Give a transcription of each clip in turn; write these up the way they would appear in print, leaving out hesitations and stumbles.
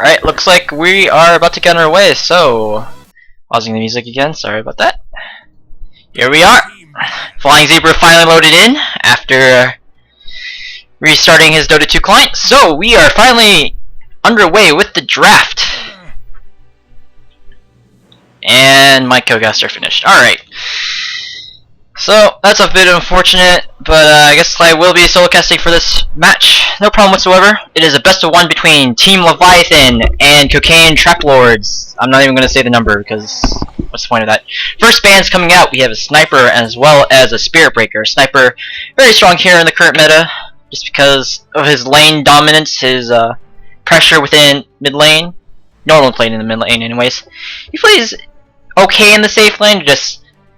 Alright, looks like we are about to get on our way, so pausing the music again, sorry about that. Here we are! Flying Zebra finally loaded in after restarting his Dota 2 client, so we are finally underway with the draft. And my co-guests are finished. Alright. So, that's a bit unfortunate, but I guess I will be solo casting for this match. No problem whatsoever. It is a best of one between Team Leviathan and Cocaine Trap Lords. I'm not even going to say the number, because what's the point of that? First band's coming out. We have a Sniper as well as a Spirit Breaker. Sniper, very strong here in the current meta, just because of his lane dominance, his pressure within mid lane. Normal playing in the mid lane anyways. He plays okay in the safe lane, just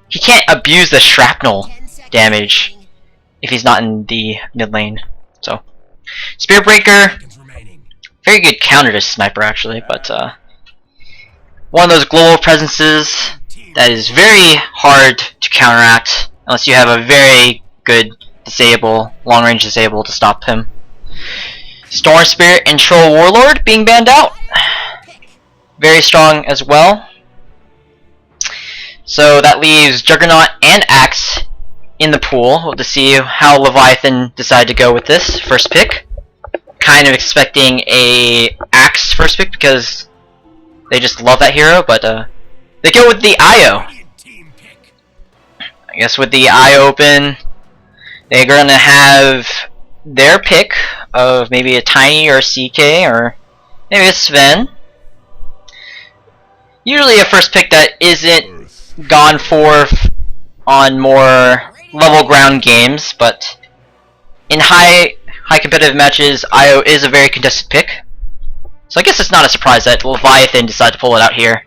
he can't abuse the shrapnel damage if he's not in the mid lane. So, Spirit Breaker, very good counter to Sniper actually, but one of those global presences that is very hard to counteract unless you have a very good long range disable to stop him. Storm Spirit and Troll Warlord being banned out, very strong as well. So that leaves Juggernaut and Axe in the pool. We'll have to see how Leviathan decide to go with this first pick. Kind of expecting a Axe first pick because they just love that hero, but they go with the IO. I guess with the IO open, they're going to have their pick of maybe a Tiny or a CK or maybe a Sven. Usually a first pick that isn't gone for on more level ground games, but in high competitive matches, IO is a very contested pick. So I guess it's not a surprise that Leviathan decided to pull it out here.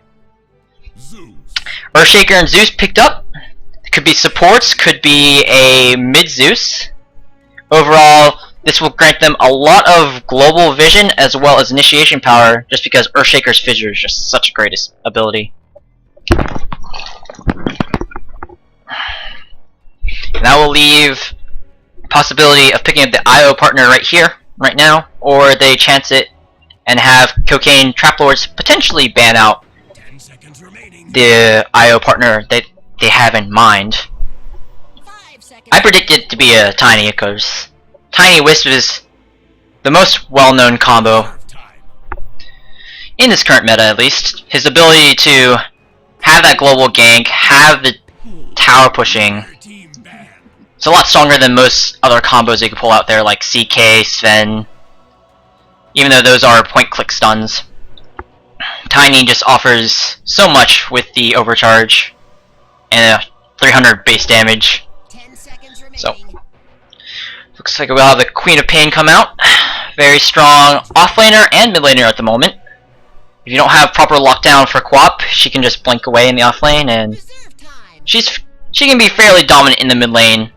Earthshaker and Zeus picked up. Could be supports, could be a mid Zeus. Overall, this will grant them a lot of global vision as well as initiation power, just because Earthshaker's Fissure is just such a great ability. And that will leave possibility of picking up the IO partner right here, right now, or they chance it and have Cocaine Trap Lords potentially ban out the IO partner that they have in mind. I predict it to be a Tiny, because Tiny Wisp is the most well-known combo in this current meta, at least. His ability to have that global gank, have the tower pushing, it's a lot stronger than most other combos you can pull out there, like CK, Sven, even though those are point-click stuns. Tiny just offers so much with the overcharge and 300 base damage. So, looks like we'll have the Queen of Pain come out. Very strong offlaner and mid laner at the moment. If you don't have proper lockdown for Quap, she can just blink away in the offlane, and she can be fairly dominant in the mid lane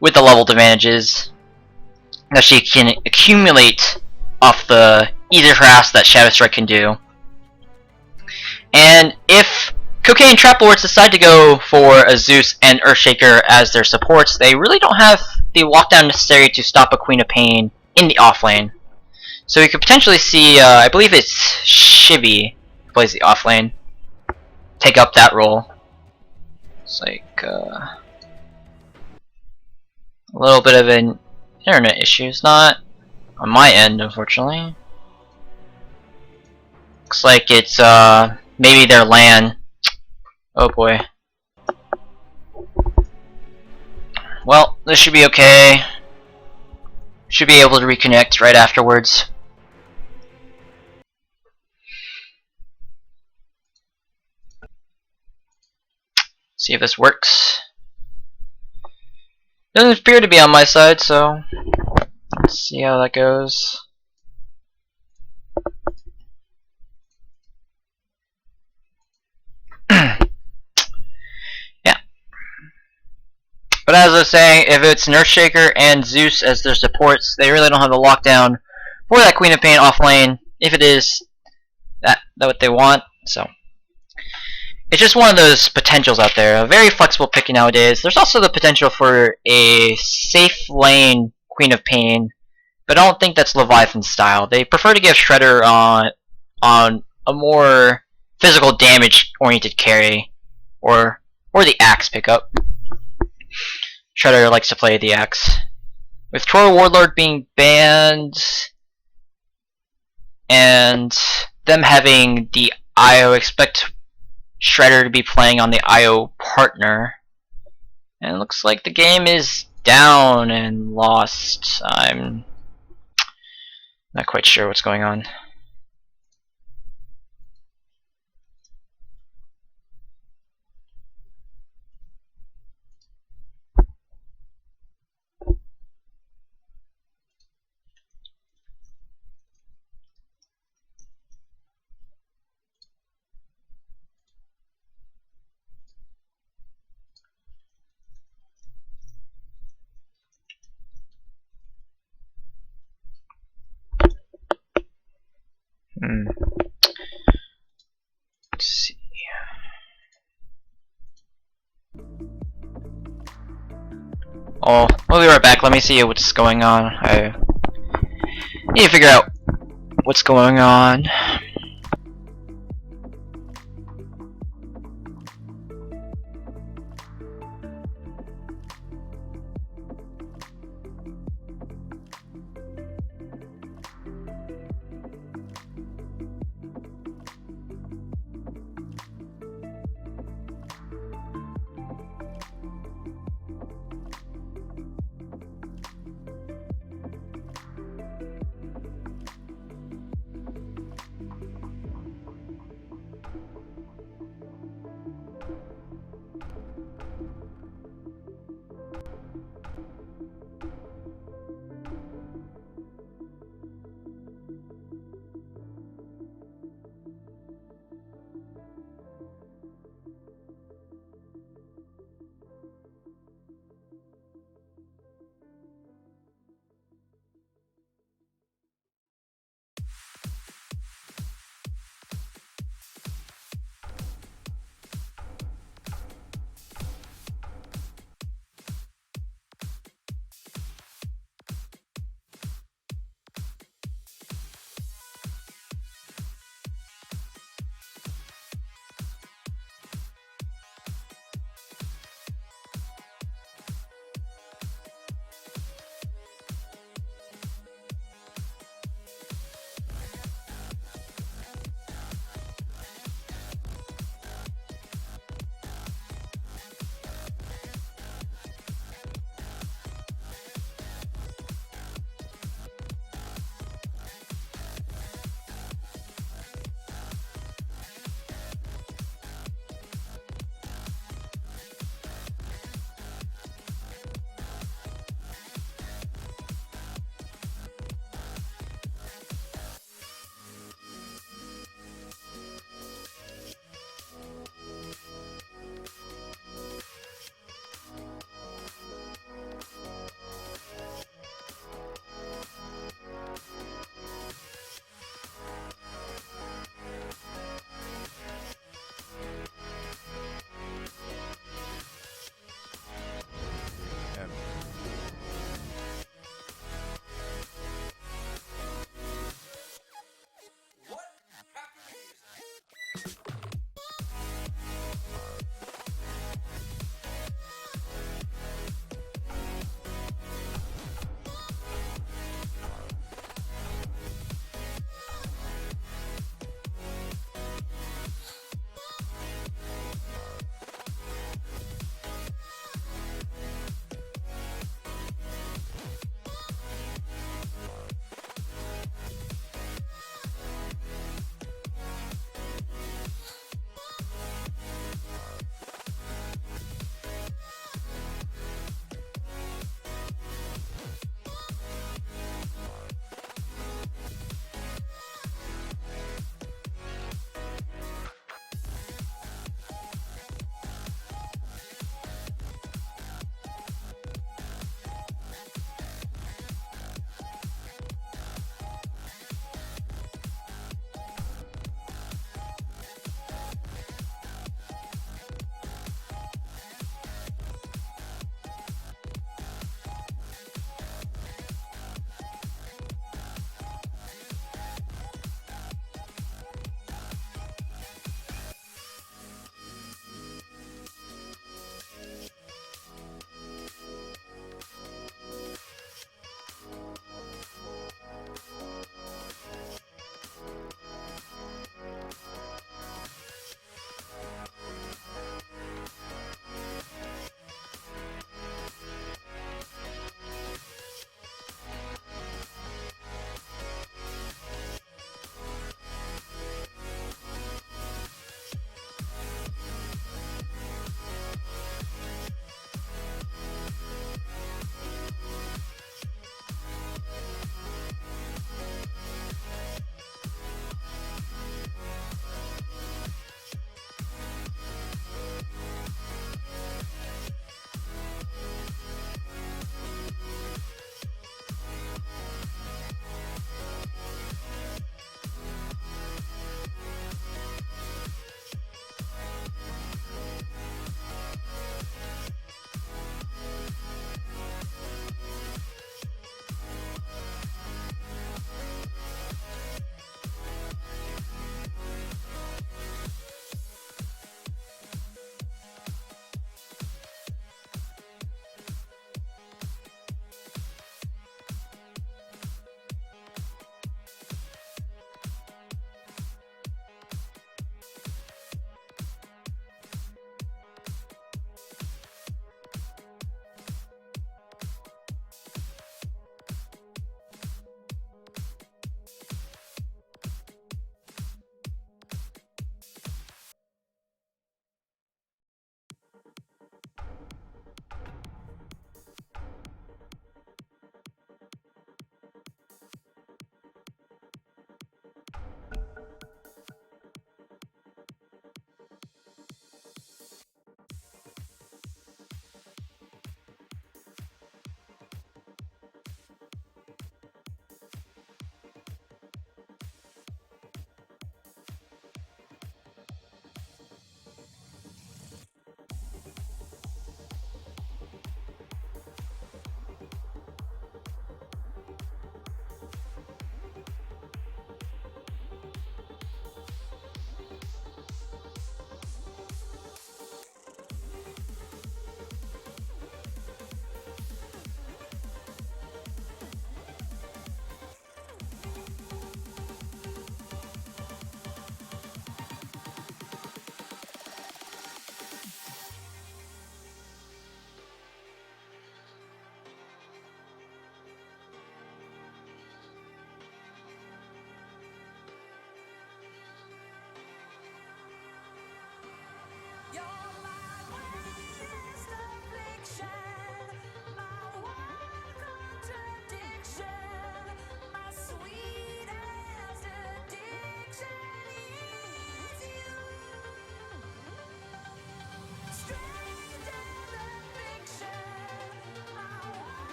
with the level advantages that she can accumulate off the Ether Harass that Shadow Strike can do. And if Cocaine Trap Lords decide to go for a Zeus and Earthshaker as their supports, they really don't have the lockdown necessary to stop a Queen of Pain in the offlane. So we could potentially see, I believe it's Shibi who plays the offlane, take up that role. It's like a little bit of an internet issue. It's not on my end, unfortunately. Looks like it's maybe their LAN. Oh boy. Well, this should be okay. Should be able to reconnect right afterwards. See if this works. Doesn't appear to be on my side, so let's see how that goes. Yeah. But as I was saying, if it's Earthshaker and Zeus as their supports, they really don't have the lockdown for that Queen of Pain off lane, if it is that what they want. So it's just one of those potentials out there. A very flexible pick nowadays. There's also the potential for a safe lane Queen of Pain, but I don't think that's Leviathan's style. They prefer to give Shredder on a more physical damage oriented carry, or the axe pickup. Shredder likes to play the axe. With Troll Warlord being banned, and them having the IO, expect Shredder to be playing on the IO partner. And it looks like the game is down and lost. I'm not quite sure what's going on. Let's see. Oh, we'll be right back. Let me see what's going on. I need to figure out what's going on.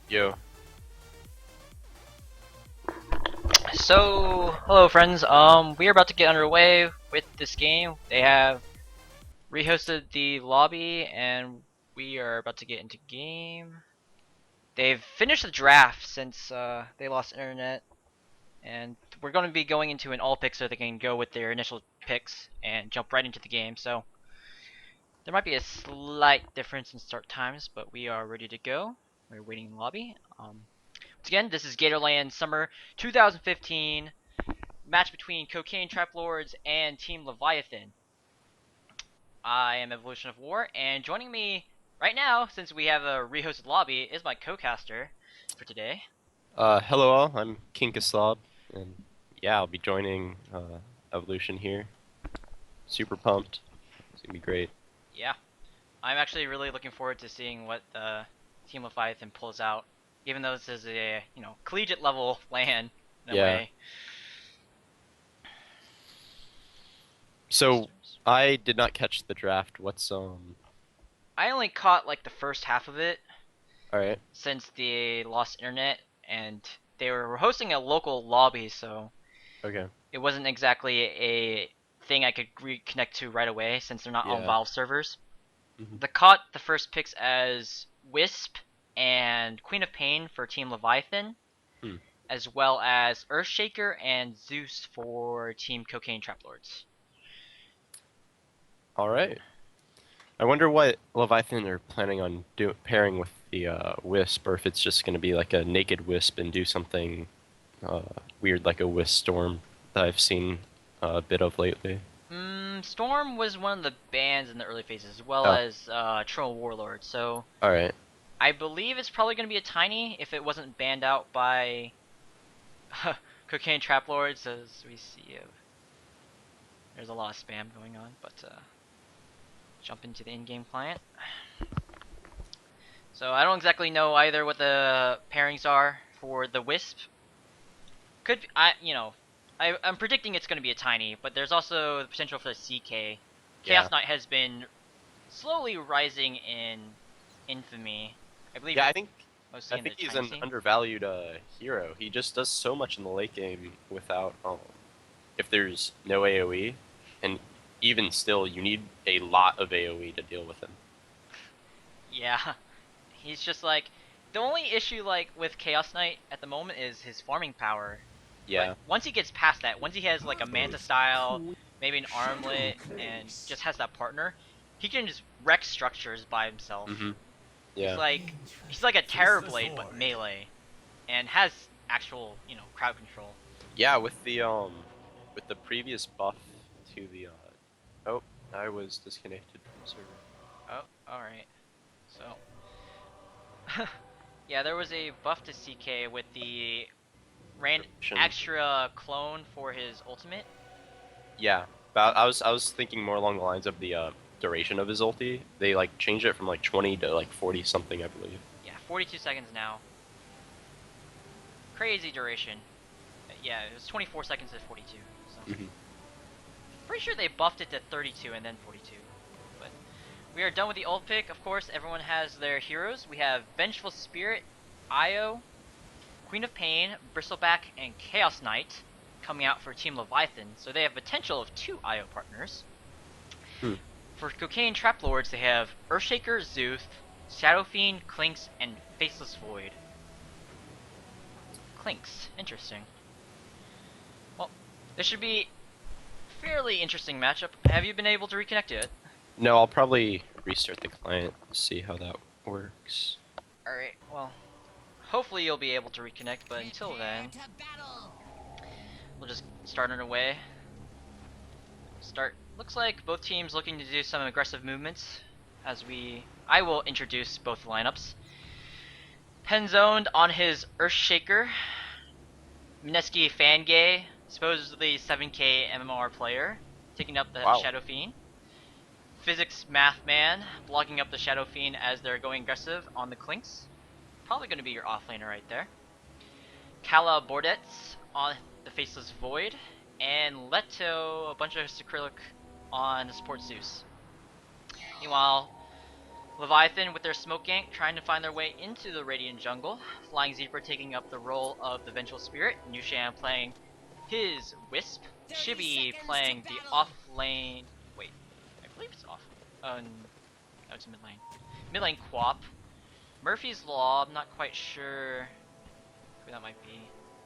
Yo. So, hello friends. We are about to get underway with this game. They have rehosted the lobby, and we are about to get into game. They've finished the draft since they lost internet, and we're going to be going into an all pick so they can go with their initial picks and jump right into the game. So, there might be a slight difference in start times, but we are ready to go. We're waiting in the lobby. Once again, this is GatorLAN Summer 2015. Match between Cocaine Trap Lords and Team Leviathan. I am Evolution of War, and joining me right now, since we have a rehosted lobby, is my co-caster for today. Hello all, I'm Kinkaslab, and yeah, I'll be joining Evolution here. Super pumped. It's gonna be great. Yeah, I'm actually really looking forward to seeing what Team Leviathan pulls out, even though this is a collegiate level LAN in a Yeah. way. So I did not catch the draft. What's I only caught like the first half of it Alright. since they lost internet, and they were hosting a local lobby, so Okay. it wasn't exactly a thing I could reconnect to right away since they're not on Yeah. Valve servers. Mhm. They caught the first picks as Wisp and Queen of Pain for Team Leviathan, Hmm. as well as Earthshaker and Zeus for Team Cocaine Trap Lords. Alright. I wonder what Leviathan are planning on pairing with the Wisp, or if it's just gonna be like a naked Wisp and do something weird like a Wisp Storm that I've seen a bit of lately. Storm was one of the bans in the early phases, as well Oh. as Troll Warlord, so Alright. I believe it's probably going to be a tiny if it wasn't banned out by Cocaine Trap Lords, as we see. There's a lot of spam going on, but jump into the in-game client. So I don't exactly know either what the pairings are for the Wisp. I'm predicting it's going to be a tiny, but there's also the potential for the CK. Yeah. Chaos Knight has been slowly rising in infamy. I believe. Yeah, I mostly in the think he's China an scene. undervalued hero. He just does so much in the late game without if there's no AoE, and even still, you need a lot of AoE to deal with him. Yeah, he's just like the only issue like with Chaos Knight at the moment is his farming power. Yeah. But once he gets past that, once he has like a Manta style, maybe an Armlet, and just has that partner, he can just wreck structures by himself. Mhm. Yeah. He's like a Terrorblade but melee, and has actual crowd control. Yeah, with the previous buff to the oh, I was disconnected from the server. Oh, all right. So yeah, there was a buff to CK with the extra clone for his ultimate. Yeah, but I was thinking more along the lines of the duration of his ulti. They like changed it from like 20 to like 40 something, I believe. Yeah, 42 seconds now. Crazy duration. Yeah, it was 24 seconds to 42. So. Pretty sure they buffed it to 32 and then 42. But we are done with the ult pick. Of course, everyone has their heroes. We have Vengeful Spirit, Io, Queen of Pain, Bristleback, and Chaos Knight coming out for Team Leviathan. So they have potential of 2 Io partners. For Cocaine Trap Lords, they have Earthshaker, Zeus, Shadow Fiend, Clinks, and Faceless Void. Clinks, interesting. Well, this should be a fairly interesting matchup. Have you been able to reconnect yet? No, I'll probably restart the client to see how that works. Alright, well, hopefully you'll be able to reconnect, but until then, we'll just start on our way. Looks like both teams looking to do some aggressive movements as I will introduce both lineups. Penzoned on his Earthshaker, Mineski Fangay, supposedly 7k MMR player, taking up the Shadow Fiend. Physics Math Man, blocking up the Shadow Fiend as they're going aggressive on the Clinks. Probably going to be your offlaner right there. Kala Bordets on the Faceless Void, and Leto, a bunch of Sacrylic on the Support Zeus. Meanwhile, Leviathan with their smoke gank trying to find their way into the Radiant jungle. Flying Zebra taking up the role of the Vengeful Spirit. Nushan playing his Wisp. Chibi playing the off lane. Wait, I believe it's off. No, it's mid lane. Mid lane Quap. Murphy's Law, I'm not quite sure who that might be.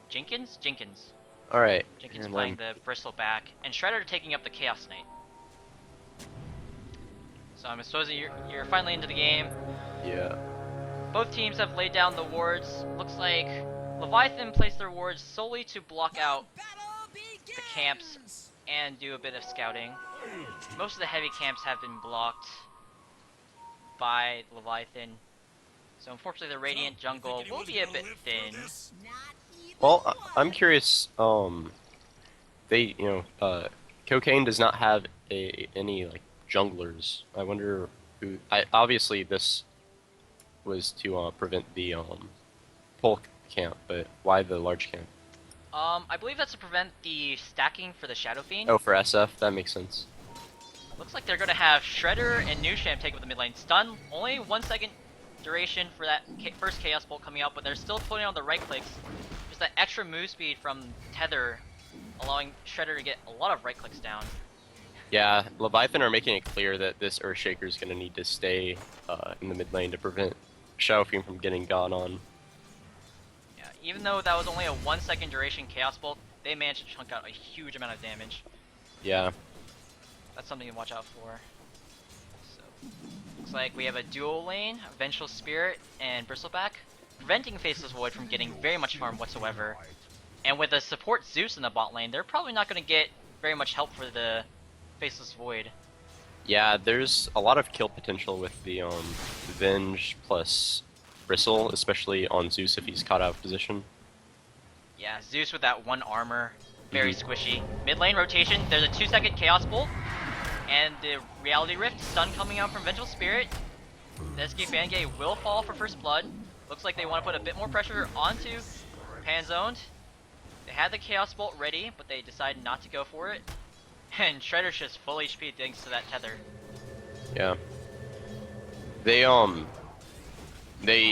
Jenkins? Jenkins. Alright. Jenkins playing the Bristleback. And Shredder taking up the Chaos Knight. So I'm supposing you're finally into the game. Yeah. Both teams have laid down the wards. Looks like Leviathan placed their wards solely to block out the camps and do a bit of scouting. Most of the heavy camps have been blocked by Leviathan. So unfortunately the Radiant jungle will be a bit thin. Well, I'm curious, Cocaine does not have any, like, junglers. I wonder who... obviously this was to, prevent the, pole camp, but why the large camp? I believe that's to prevent the stacking for the Shadow Fiend. Oh, for SF? That makes sense. Looks like they're gonna have Shredder and Nushan take up the mid lane. Stun, only 1 second duration for that first Chaos Bolt coming out, but they're still putting on the right clicks. Just that extra move speed from Tether, allowing Shredder to get a lot of right clicks down. Yeah, Leviathan are making it clear that this Earthshaker is going to need to stay in the mid lane to prevent Shadow Fiend from getting gone on. Yeah, even though that was only a 1 second duration Chaos Bolt, they managed to chunk out a huge amount of damage. Yeah. That's something to watch out for. So, looks like we have a dual lane, Vengeful Spirit and Bristleback, preventing Faceless Void from getting very much farm whatsoever. And with a support Zeus in the bot lane, they're probably not going to get very much help for the Faceless Void. Yeah, there's a lot of kill potential with the Venge plus Bristle, especially on Zeus if he's caught out of position. Yeah, Zeus with that 1 armor, very squishy. Mid lane rotation, there's a 2 second Chaos Bolt, and the Reality Rift stun coming out from Vengeful Spirit. The SK Fangay will fall for first blood. Looks like they want to put a bit more pressure onto Panzoned. They had the Chaos Bolt ready, but they decided not to go for it. And Shredder's just full HP thanks to that tether. Yeah. They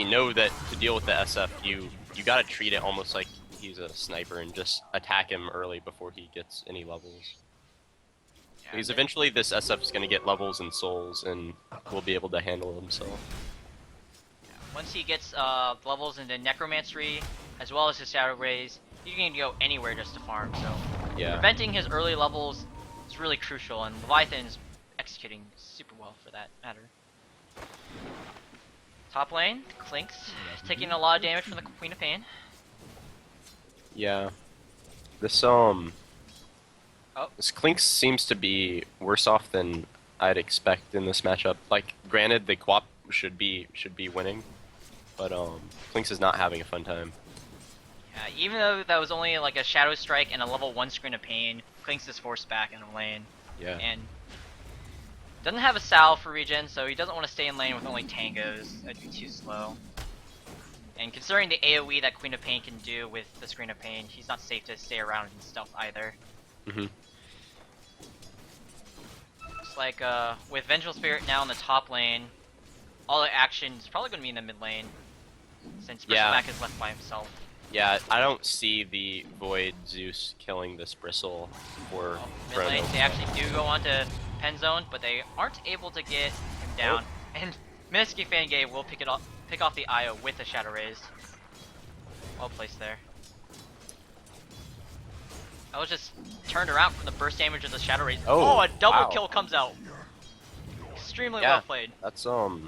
know that to deal with the SF, you gotta treat it almost like he's a sniper and just attack him early before he gets any levels. Yeah, Because eventually this SF is gonna get levels and souls and will be able to handle himself. Yeah, once he gets levels into Necromancy, as well as his Shadow Rays, he can go anywhere just to farm, so Yeah. preventing his early levels is really crucial, and Leviathan is executing super well for that matter. Top lane, Clinks, taking a lot of damage from the Queen of Pain. Yeah. This this Clinks seems to be worse off than I'd expect in this matchup. Like, granted, the Quap should be winning, but Clinks is not having a fun time. Yeah, even though that was only like a Shadow Strike and a level 1 Screen of Pain, Clinks is forced back in the lane. Yeah. And doesn't have a Sal for regen, so he doesn't want to stay in lane with only Tangos. That'd be too slow. And considering the AoE that Queen of Pain can do with the Screen of Pain, he's not safe to stay around in stealth either. Looks like with Vengeful Spirit now in the top lane, all the action is probably going to be in the mid lane, since Bristleback is left by himself. Yeah, I don't see the Void Zeus killing this Bristle for mid lane, they actually do go on to Pen Zone, but they aren't able to get him down. And Minisky Fangay will pick off the IO with the Shadow Rays. Well placed there. I was just turned around from the burst damage of the Shadow Rays. Oh, a double kill comes out. Extremely well played. That's I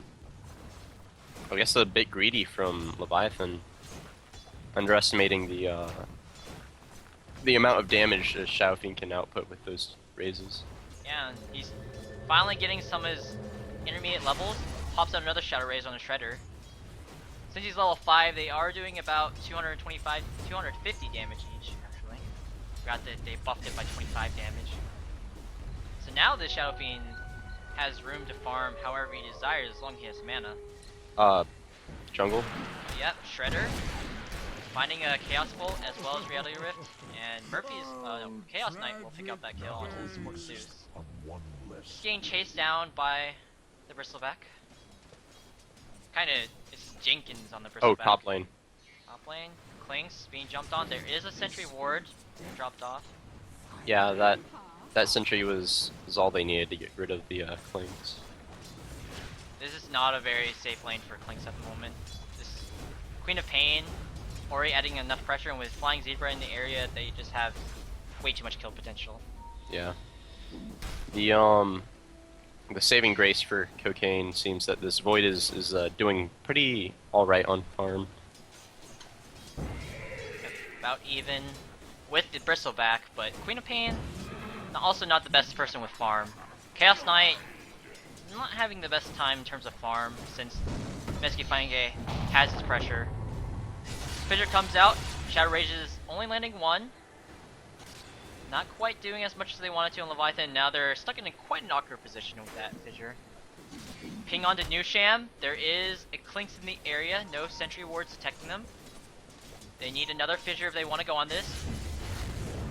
guess a bit greedy from Leviathan, underestimating the amount of damage a Shadow Fiend can output with those raises. Yeah, and he's finally getting some of his intermediate levels. Pops out another Shadow Rays on a Shredder. Since he's level 5, they are doing about 225, 250 damage each, actually. Forgot that they buffed it by 25 damage. So now the Shadow Fiend has room to farm however he desires as long as he has mana. Jungle? Yep, Shredder. Finding a Chaos Bolt as well as Reality Rift. And Murphy's Chaos Knight will pick up that kill onto the support Zeus. Getting chased down by the Bristleback. kind of, it's Jenkins on the Oh, bristleback. top lane. Top lane, Clinks being jumped on. There is a sentry ward dropped off. Yeah, that sentry was all they needed to get rid of the clings. This is not a very safe lane for Clinks at the moment. This Queen of Pain already adding enough pressure, and with Flying Zebra in the area, they just have way too much kill potential. Yeah. The saving grace for Cocaine seems that this Void is doing pretty alright on farm. About even with the bristleback, but Queen of Pain also not the best person with farm. Chaos Knight not having the best time in terms of farm since Meski Fange has his pressure. Fissure comes out, Shadow Rage is only landing one. Not quite doing as much as they wanted to on Leviathan. Now they're stuck in quite an awkward position with that Fissure. Ping onto New Sham. There is a Clinks in the area. No sentry wards detecting them. They need another Fissure if they want to go on this.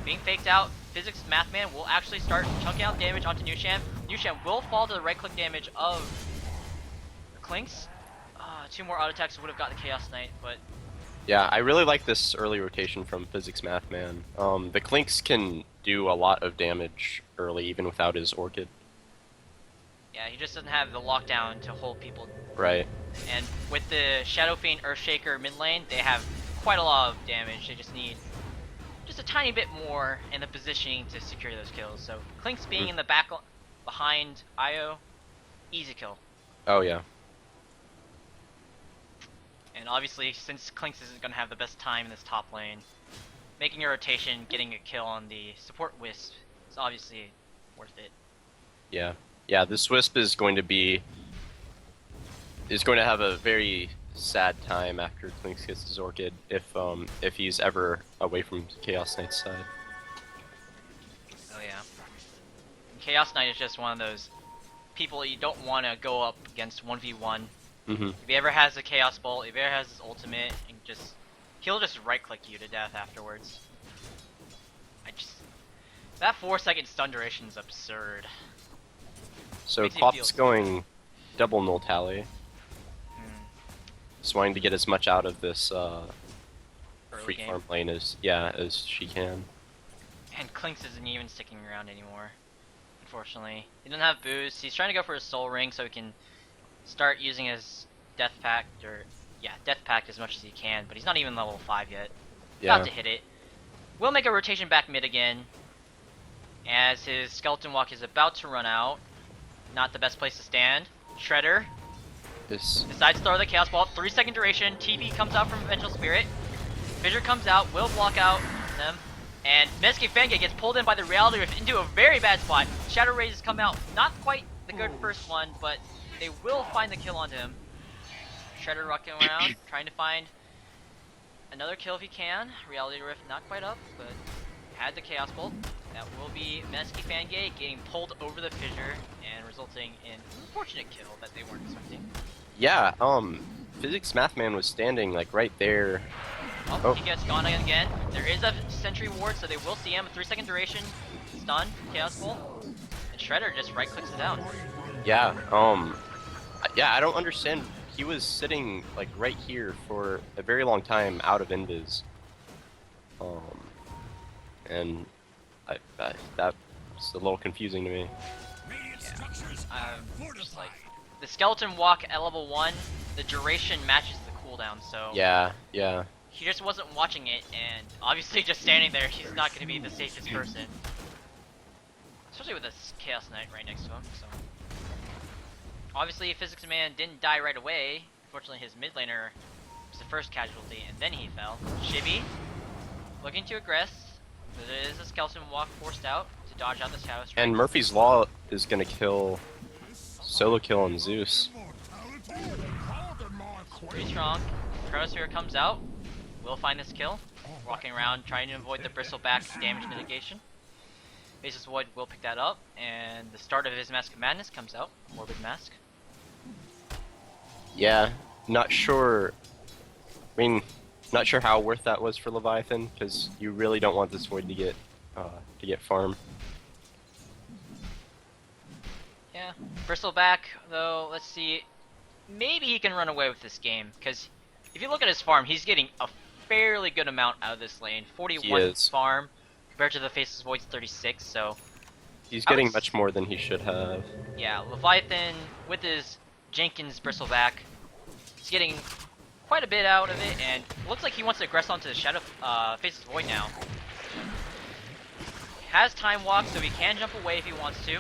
Being faked out. Physics Mathman will actually start chunking out damage onto New Sham. New Sham will fall to the right click damage of Clinks. Two more auto attacks would have got the Chaos Knight, but Yeah, I really like this early rotation from Physics Mathman. The Clinks can do a lot of damage early, even without his Orchid. yeah, he just doesn't have the lockdown to hold people. Right. And with the Shadow Fiend Earthshaker mid lane, they have quite a lot of damage. They just need just a tiny bit more in the positioning to secure those kills. So Clinks being in the back behind Io, easy kill. Oh yeah. And obviously, since Clinks isn't going to have the best time in this top lane, making a rotation, getting a kill on the support Wisp is obviously worth it. Yeah. Yeah, this Wisp is going to have a very sad time after Clinks gets his Orchid if he's ever away from Chaos Knight's side. Oh yeah. And Chaos Knight is just one of those people you don't want to go up against 1v1. Mm-hmm. If he ever has a Chaos Bolt, if he ever has his ultimate, and he'll just right click you to death afterwards. That 4-second stun duration is absurd. So Makes you Klopp's feel- going double null tally. Just wanting to get as much out of this Early free game. farm lane as she can. And Clinks isn't even sticking around anymore, unfortunately. He doesn't have boost. He's trying to go for his soul ring so he can start using his Death Pact, Death Pact as much as he can, but he's not even level 5 yet. Yeah. About to hit it. Will make a rotation back mid again, as his Skeleton Walk is about to run out. Not the best place to stand. Shredder decides to throw the Chaos Ball. 3-second duration. TP comes out from Vengeful Spirit. Fissure comes out, will block out them. And Meski Fange gets pulled in by the Reality Rift into a very bad spot. Shadow Rays come out. Not quite the good first one, but they will find the kill onto him. Shredder rocking around, trying to find another kill if he can. Reality Rift not quite up, but had the Chaos Bolt. That will be Meski Fange getting pulled over the Fissure and resulting in an unfortunate kill that they weren't expecting. Yeah, Physics Mathman was standing like right there. Oh, he gets gone again. There is a sentry ward, so they will see him. 3-second duration, stun, Chaos Bolt, and Shredder just right clicks it down. Yeah, I don't understand. He was sitting like right here for a very long time out of invis. And that's a little confusing to me. Just like the Skeleton Walk at level 1, the duration matches the cooldown, so Yeah. he just wasn't watching it, and obviously just standing there, he's not going to be the safest person. Especially with this Chaos Knight right next to him, so. Obviously, Physics Man didn't die right away. Unfortunately, his mid laner was the first casualty, and then he fell. Shibby, looking to aggress. There is a Skeleton Walk forced out to dodge out the Shadow Strike. And Murphy's Law is gonna solo kill on Zeus. Pretty strong. Chronosphere comes out. Will find this kill. Walking around trying to avoid the bristleback damage mitigation. Basis Void will pick that up, and the start of his Mask of Madness comes out. Morbid Mask. Yeah, not sure. I mean, not sure how worth that was for Leviathan, because you really don't want this Void to get farm. Yeah. Bristleback, though, let's see. maybe he can run away with this game, because if you look at his farm, he's getting a fairly good amount out of this lane. 41 farm compared to the Faceless Void's 36, so... He's getting much more than he should have. Yeah, Leviathan, with his Jenkins Bristleback, he's getting quite a bit out of it, and looks like he wants to aggress onto the Shadow Faceless Void now. Has Time Walk, so he can jump away if he wants to.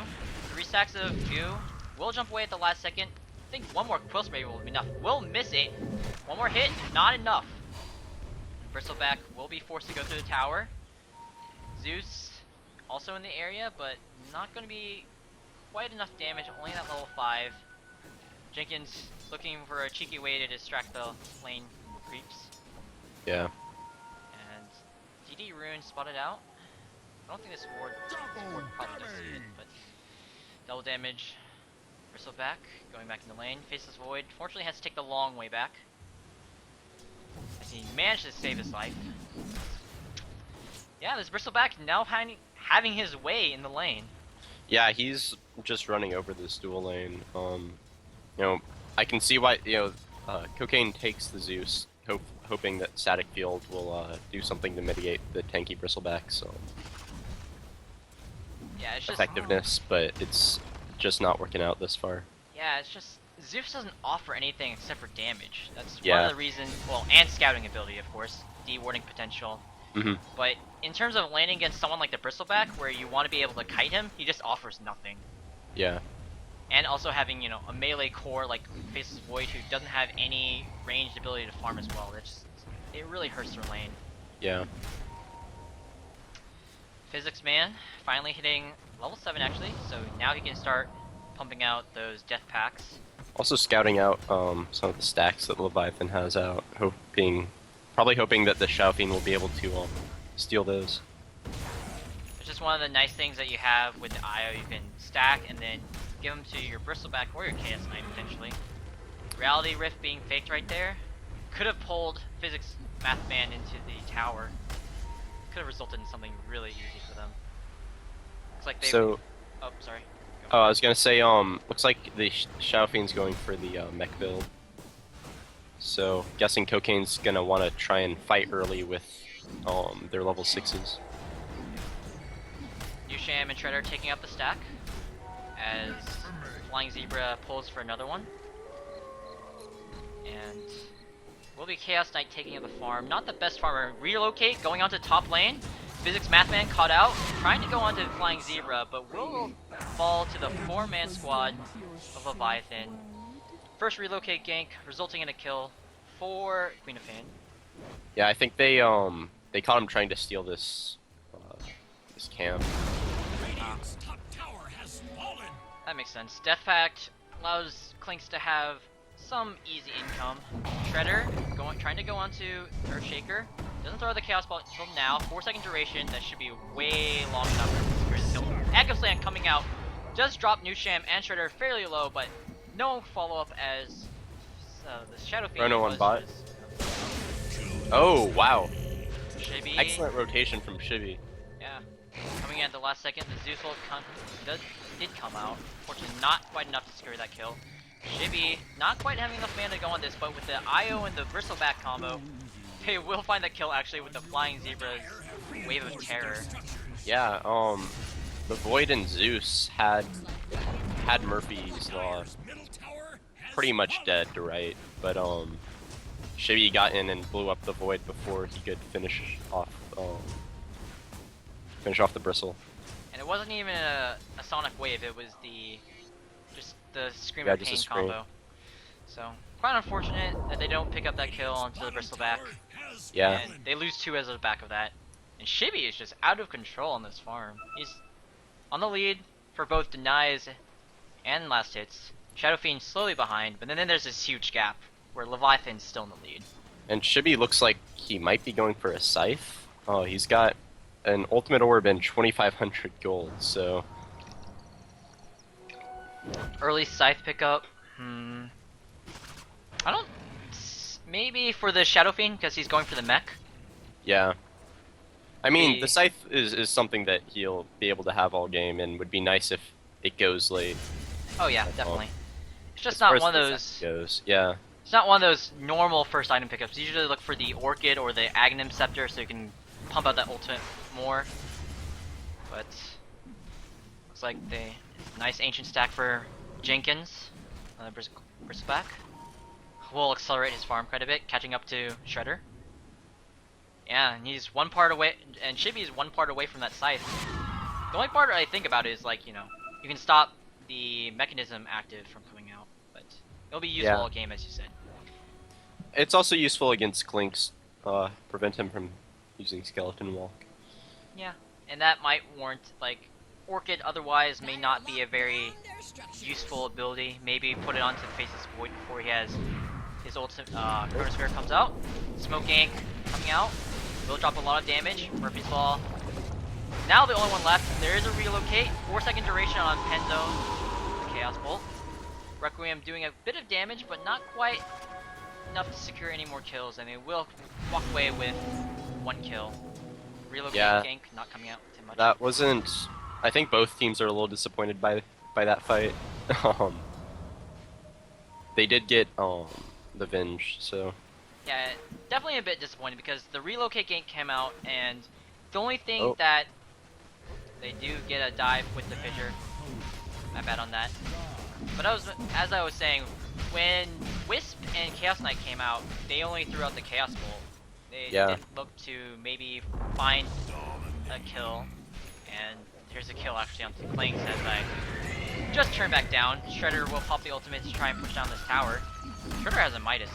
3 stacks of goo. Will jump away at the last second. I think one more Quill Spray will be enough. Will miss it. One more hit, not enough. Bristleback will be forced to go through the tower. Zeus also in the area, but not going to be quite enough damage, only at level 5. Jenkins looking for a cheeky way to distract the lane creeps. Yeah. And DD Rune spotted out. I don't think this ward probably does see it, but double damage. Bristleback going back in the lane. Faceless Void fortunately has to take the long way back, as he managed to save his life. Yeah, this Bristleback now having his way in the lane. Yeah, he's just running over this dual lane. You know, I can see why, Cocaine takes the Zeus, hoping that Static Field will do something to mitigate the tanky Bristleback, so... Yeah, it's just... effectiveness, but it's just not working out this far. Yeah, it's just... Zeus doesn't offer anything except for damage. That's one of the reasons... Well, and scouting ability, of course. De-warding potential. But in terms of landing against someone like the Bristleback, where you want to be able to kite him, he just offers nothing. Yeah. And also having, a melee core like Faceless Void who doesn't have any ranged ability to farm as well. It really hurts their lane. Yeah. Physics Man finally hitting level 7 actually, so now he can start pumping out those death packs. Also scouting out some of the stacks that Leviathan has out, probably hoping that the Shaofin will be able to steal those. It's just one of the nice things that you have with the IO. You can stack and then give them to your Bristleback or your Chaos Knight potentially. Reality Rift being faked right there could have pulled Physics Math Man into the tower. Could have resulted in something really easy for them. Looks like they. So. Oh, sorry. I was gonna say, looks like the Shaofin's going for the mech build. So, guessing Cocaine's gonna want to try and fight early with their level 6s. Sham and Shredder taking up the stack as Flying Zebra pulls for another one. And will be Chaos Knight taking up the farm. Not the best farmer. Relocate, going onto top lane. Physics Mathman caught out, trying to go onto Flying Zebra, but will fall to the 4-man squad of Leviathan. First relocate gank, resulting in a kill for Queen of Fan. Yeah, I think they caught him trying to steal this camp. That makes sense. Death Pact allows Clinks to have some easy income. Shredder trying to go onto Earthshaker. Doesn't throw the Chaos Ball until now. 4-second duration. That should be way long enough for this kill. Echo Slam coming out. Does drop Nusham and Shredder fairly low, but no follow-up as the Shadow Fiend Chrono on bot. Oh, wow. Shibby. Excellent rotation from Shibby. Yeah. Coming in at the last second, the Zeus ult did come out. Fortunately, not quite enough to secure that kill. Shibby, not quite having enough mana to go on this, but with the IO and the Bristleback combo, they will find that kill actually with the Flying Zebra's Wave of Terror. Yeah, the Void and Zeus had Murphy's Law pretty much dead to right, but Shibby got in and blew up the Void before he could finish off the Bristle. And it wasn't even a Sonic Wave, it was just the Scream of Pain combo. So, quite unfortunate that they don't pick up that kill onto the Bristleback. Yeah. And they lose 2 as a back of that. And Shibby is just out of control on this farm. He's on the lead for both denies and last hits. Shadow Fiend slowly behind, but then there's this huge gap where Leviathan's still in the lead. And Shibby looks like he might be going for a Scythe. Oh, he's got an Ultimate Orb and 2,500 gold, so... Early Scythe pickup. I don't... Maybe for the Shadow Fiend, because he's going for the mech? Yeah. I mean, the Scythe is something that he'll be able to have all game, and would be nice if it goes late. Oh yeah, definitely. It's just As far not as one of this those. goes, yeah. It's not one of those normal first item pickups. You usually look for the Orchid or the Aghanim Scepter so you can pump out that ultimate more. But looks like the nice ancient stack for Jenkins. Bristleback will accelerate his farm quite a bit, catching up to Shredder. Yeah, and he's one part away, and Chibi's one part away from that scythe. The only part I think about is like, you know, you can stop the mechanism active from coming out, but it'll be useful all game as you said. It's also useful against Clinks, prevent him from using Skeleton Walk. Yeah, and that might warrant, like, Orchid otherwise may not be a very useful ability. Maybe put it onto the Faceless Void before he has his ultimate, Chronosphere comes out. Smoke Gank coming out. Will drop a lot of damage. Murphy's Law. Now the only one left. There is a relocate. 4-second duration on Penzone. The Chaos Bolt. Requiem doing a bit of damage, but not quite enough to secure any more kills, and they will walk away with 1 kill. Relocate gank not coming out too much. That wasn't. I think both teams are a little disappointed by that fight. They did get the Venge, so. Yeah, definitely a bit disappointed because the relocate gank came out, and the only thing that they do get a dive with the Fissure. My bad on that. But as I was saying, when Wisp and Chaos Knight came out, they only threw out the Chaos Bolt. They didn't look to maybe find a kill, and here's a kill actually on Clanks as I just turn back down. Shredder will pop the ultimate to try and push down this tower. Shredder has a Midas.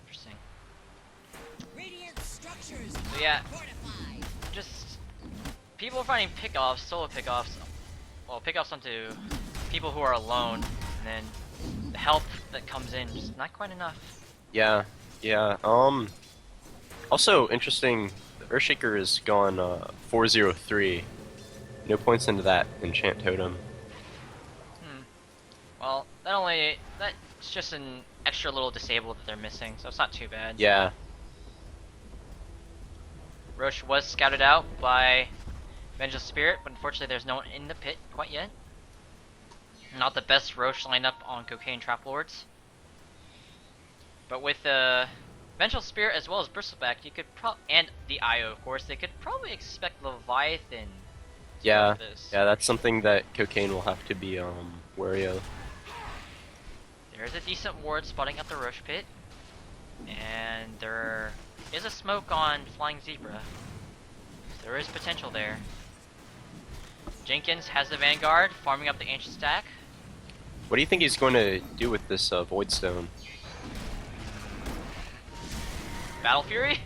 Interesting. So yeah, just people are finding pickoffs, solo pickoffs. Well, pickoffs onto people who are alone, and then the help that comes in just not quite enough. Yeah. Also interesting. Earthshaker is gone 403. No points into that enchant totem. Well, that's just an extra little disable that they're missing, so it's not too bad. Yeah. Roche was scouted out by Vengeful Spirit, but unfortunately there's no one in the pit quite yet. Not the best Roche lineup on Cocaine Trap Lords. But with Vengeful Spirit as well as Bristleback, you could and the IO of course, they could probably expect Leviathan. Yeah, that's something that Cocaine will have to be wary of. There's a decent ward spotting at the Roche pit, and there is a smoke on Flying Zebra. There is potential there. Jenkins has the Vanguard, farming up the Ancient stack. What do you think he's going to do with this Void Stone? Battle Fury?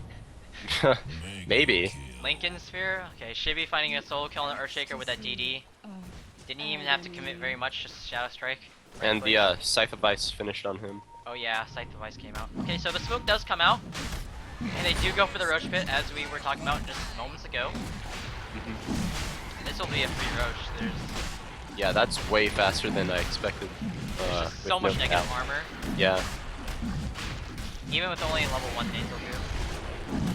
Maybe. Lincoln Sphere? Okay, Shibby finding a solo kill on the Earthshaker with that DD. Didn't even have to commit very much, just Shadow Strike. And the Scythe of Vice finished on him. Oh yeah, Scythe of Vice came out. Okay, so the smoke does come out. And they do go for the Roche pit, as we were talking about just moments ago. This will be a free Roche. Yeah, that's way faster than I expected. There's just so much negative armor. Yeah. Even with only level 1 Nasal Goo.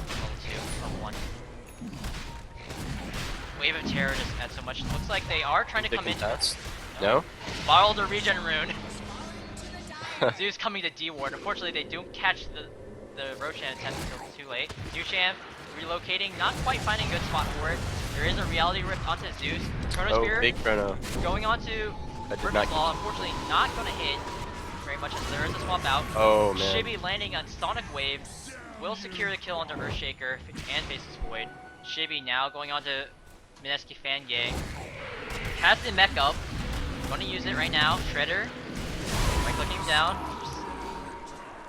Level 2, level 1. Wave of Terror just adds so much. Looks like they are trying to come in. No? Borrow the regen rune. Zeus coming to D-Ward. Unfortunately, they don't catch the Roshan attempt until too late. Newchamp relocating, not quite finding a good spot for it. There is a reality rift onto Zeus. Chronosphere big Chrono. going on to Ripper's Law. Unfortunately, not going to hit very much as there is a swap out. Oh man. Shibby landing on Sonic Wave will secure the kill onto Earthshaker and Faceless Void. Shibby now going on to Mineski Fangay. Has the mech up. Going to use it right now. Shredder. Right clicking him down.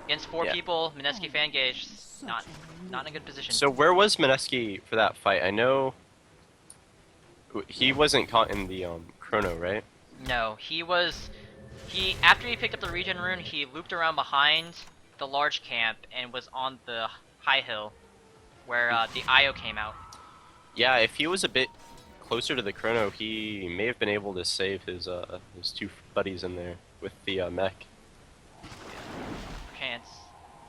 Against 4 people, Mineski Fangay is just not in a good position. So where was Mineski for that fight? I know he wasn't caught in the Chrono, right? No, after he picked up the regen rune, he looped around behind the large camp and was on the high hill where the IO came out. Yeah, if he was a bit closer to the Chrono, he may have been able to save his 2 buddies in there with the mech.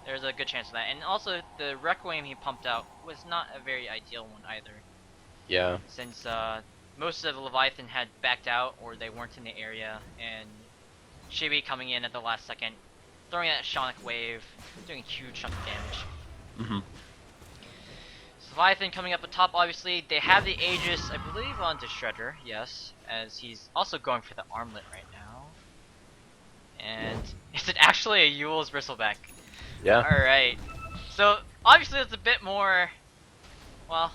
There's a good chance of that. And also, the Requiem he pumped out was not a very ideal one either. Yeah. Since most of the Leviathan had backed out or they weren't in the area, and Chibi coming in at the last second, throwing that Sonic Wave, doing a huge chunk of damage. Mm-hmm. Leviathan coming up atop, obviously. They have the Aegis, I believe, onto Shredder, yes, as he's also going for the armlet right now. And is it actually a Yule's Bristleback? Yeah. Alright. So, obviously it's a bit more, well,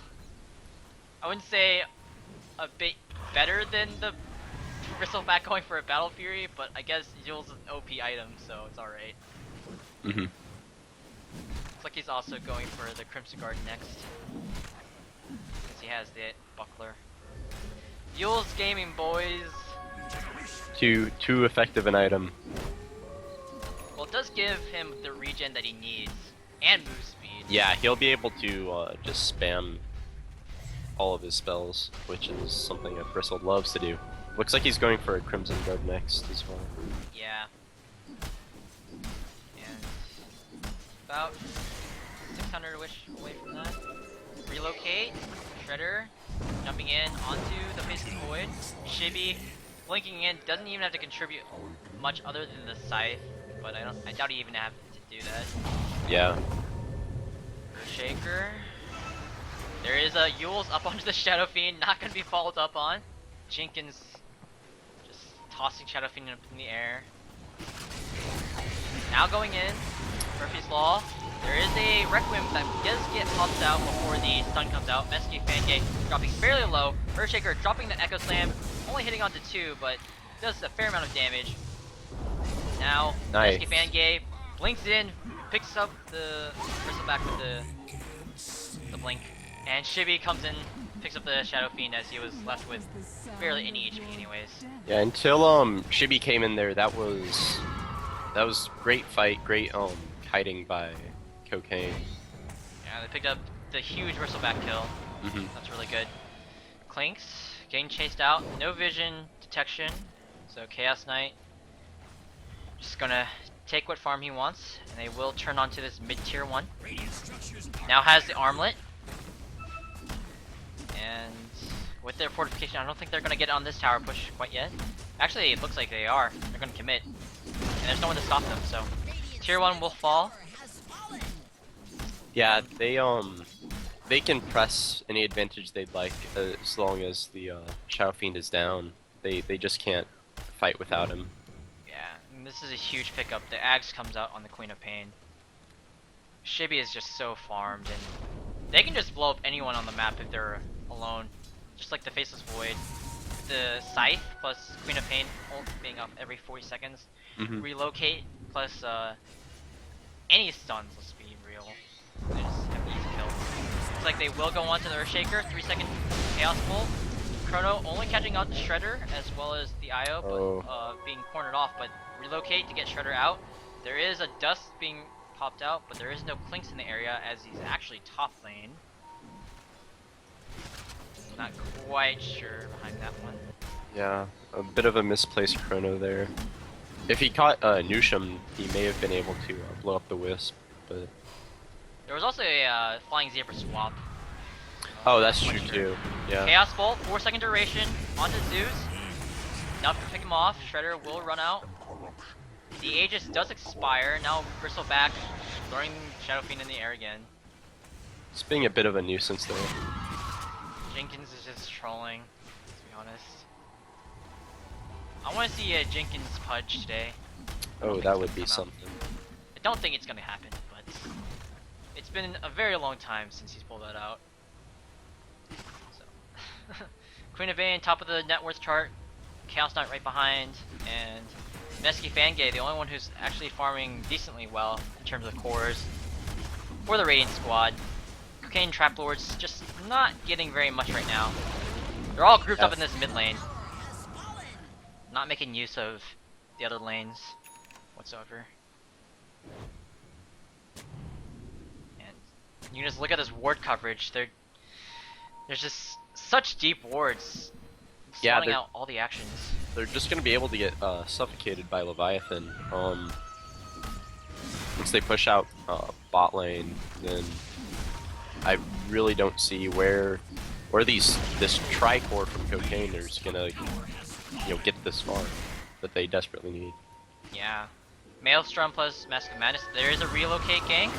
I wouldn't say a bit better than the Bristleback going for a Battle Fury, but I guess Yule's an OP item, so it's alright. Mm-hmm. Looks like he's also going for the Crimson Guard next, because he has the Buckler. Yule's gaming, boys! Too effective an item. Well, it does give him the regen that he needs, and move speed. Yeah, he'll be able to just spam all of his spells, which is something that Bristle loves to do. Looks like he's going for a Crimson Guard next as well. Yeah. And about 600 wish away from that. Relocate. Shredder jumping in onto the face of the void. Shibi blinking in, doesn't even have to contribute much other than the scythe, but I doubt he even have to do that. Yeah. Shaker. There is a Yule's up onto the Shadow Fiend, not gonna be followed up on. Jenkins just tossing Shadow Fiend up in the air. Now going in, Murphy's Law. There is a Requiem that does get popped out before the stun comes out. Mesky Fangate dropping fairly low. Earthshaker dropping the Echo Slam, only hitting onto 2, but does a fair amount of damage. Now, nice. Mesky Fangate blinks in, picks up the Bristleback with the blink, and Shibi comes in, picks up the Shadow Fiend as he was left with barely any HP anyways. Yeah, until Shibi came in there, that was great fight, great kiting by Cocaine. Yeah, they picked up the huge Bristleback kill. Mm-hmm. That's really good. Clinks getting chased out, no vision detection, so Chaos Knight just gonna take what farm he wants, and they will turn onto this mid-tier one. Now has the armlet, and with their fortification, I don't think they're gonna get on this tower push quite yet. Actually, it looks like they are. They're gonna commit, and there's no one to stop them. So, tier 1 will fall. Yeah, they can press any advantage they'd like as long as the Shadow Fiend is down. They just can't fight without him. Yeah, and this is a huge pickup. The Axe comes out on the Queen of Pain. Shibi is just so farmed, and they can just blow up anyone on the map if they're alone. Just like the Faceless Void. The Scythe plus Queen of Pain ult being up every 40 seconds. Mm-hmm. Relocate plus any stuns, let's be real. They just have easy kills. Looks like they will go on to the Earthshaker. 3-second Chaos Bolt. Chrono only catching out the Shredder as well as the IO, but being cornered off. But relocate to get Shredder out. There is a Dust being popped out, but there is no Clinks in the area as he's actually top lane. Not quite sure behind that one. Yeah, a bit of a misplaced Chrono there. If he caught Nusham, he may have been able to blow up the Wisp, but... There was also a Flying Zebra swap. Oh, that's true too. Yeah. Chaos Bolt, 4-second duration, onto Zeus. Enough to pick him off. Shredder will run out. The Aegis does expire. Now Bristleback throwing Shadow Fiend in the air again. It's being a bit of a nuisance there. Jenkins is just trolling, to be honest. I want to see a Jenkins Pudge today. Oh, that would be something. I don't think it's going to happen, but it's been a very long time since he's pulled that out. So. Queen of Bane, top of the net worth chart. Chaos Knight right behind, and Mesky Fangay, the only one who's actually farming decently well in terms of cores for the Radiant squad. Cocaine Trap Lords just not getting very much right now. They're all grouped up in this mid lane, not making use of the other lanes whatsoever. And you can just look at this ward coverage. There's just such deep wards, slotting out all the actions. They're just gonna be able to get suffocated by Leviathan. Once they push out bot lane, then I really don't see where Or this tricore from Cocaine is gonna, get this far that they desperately need. Yeah. Maelstrom plus Mask of Madness. There is a relocate gank.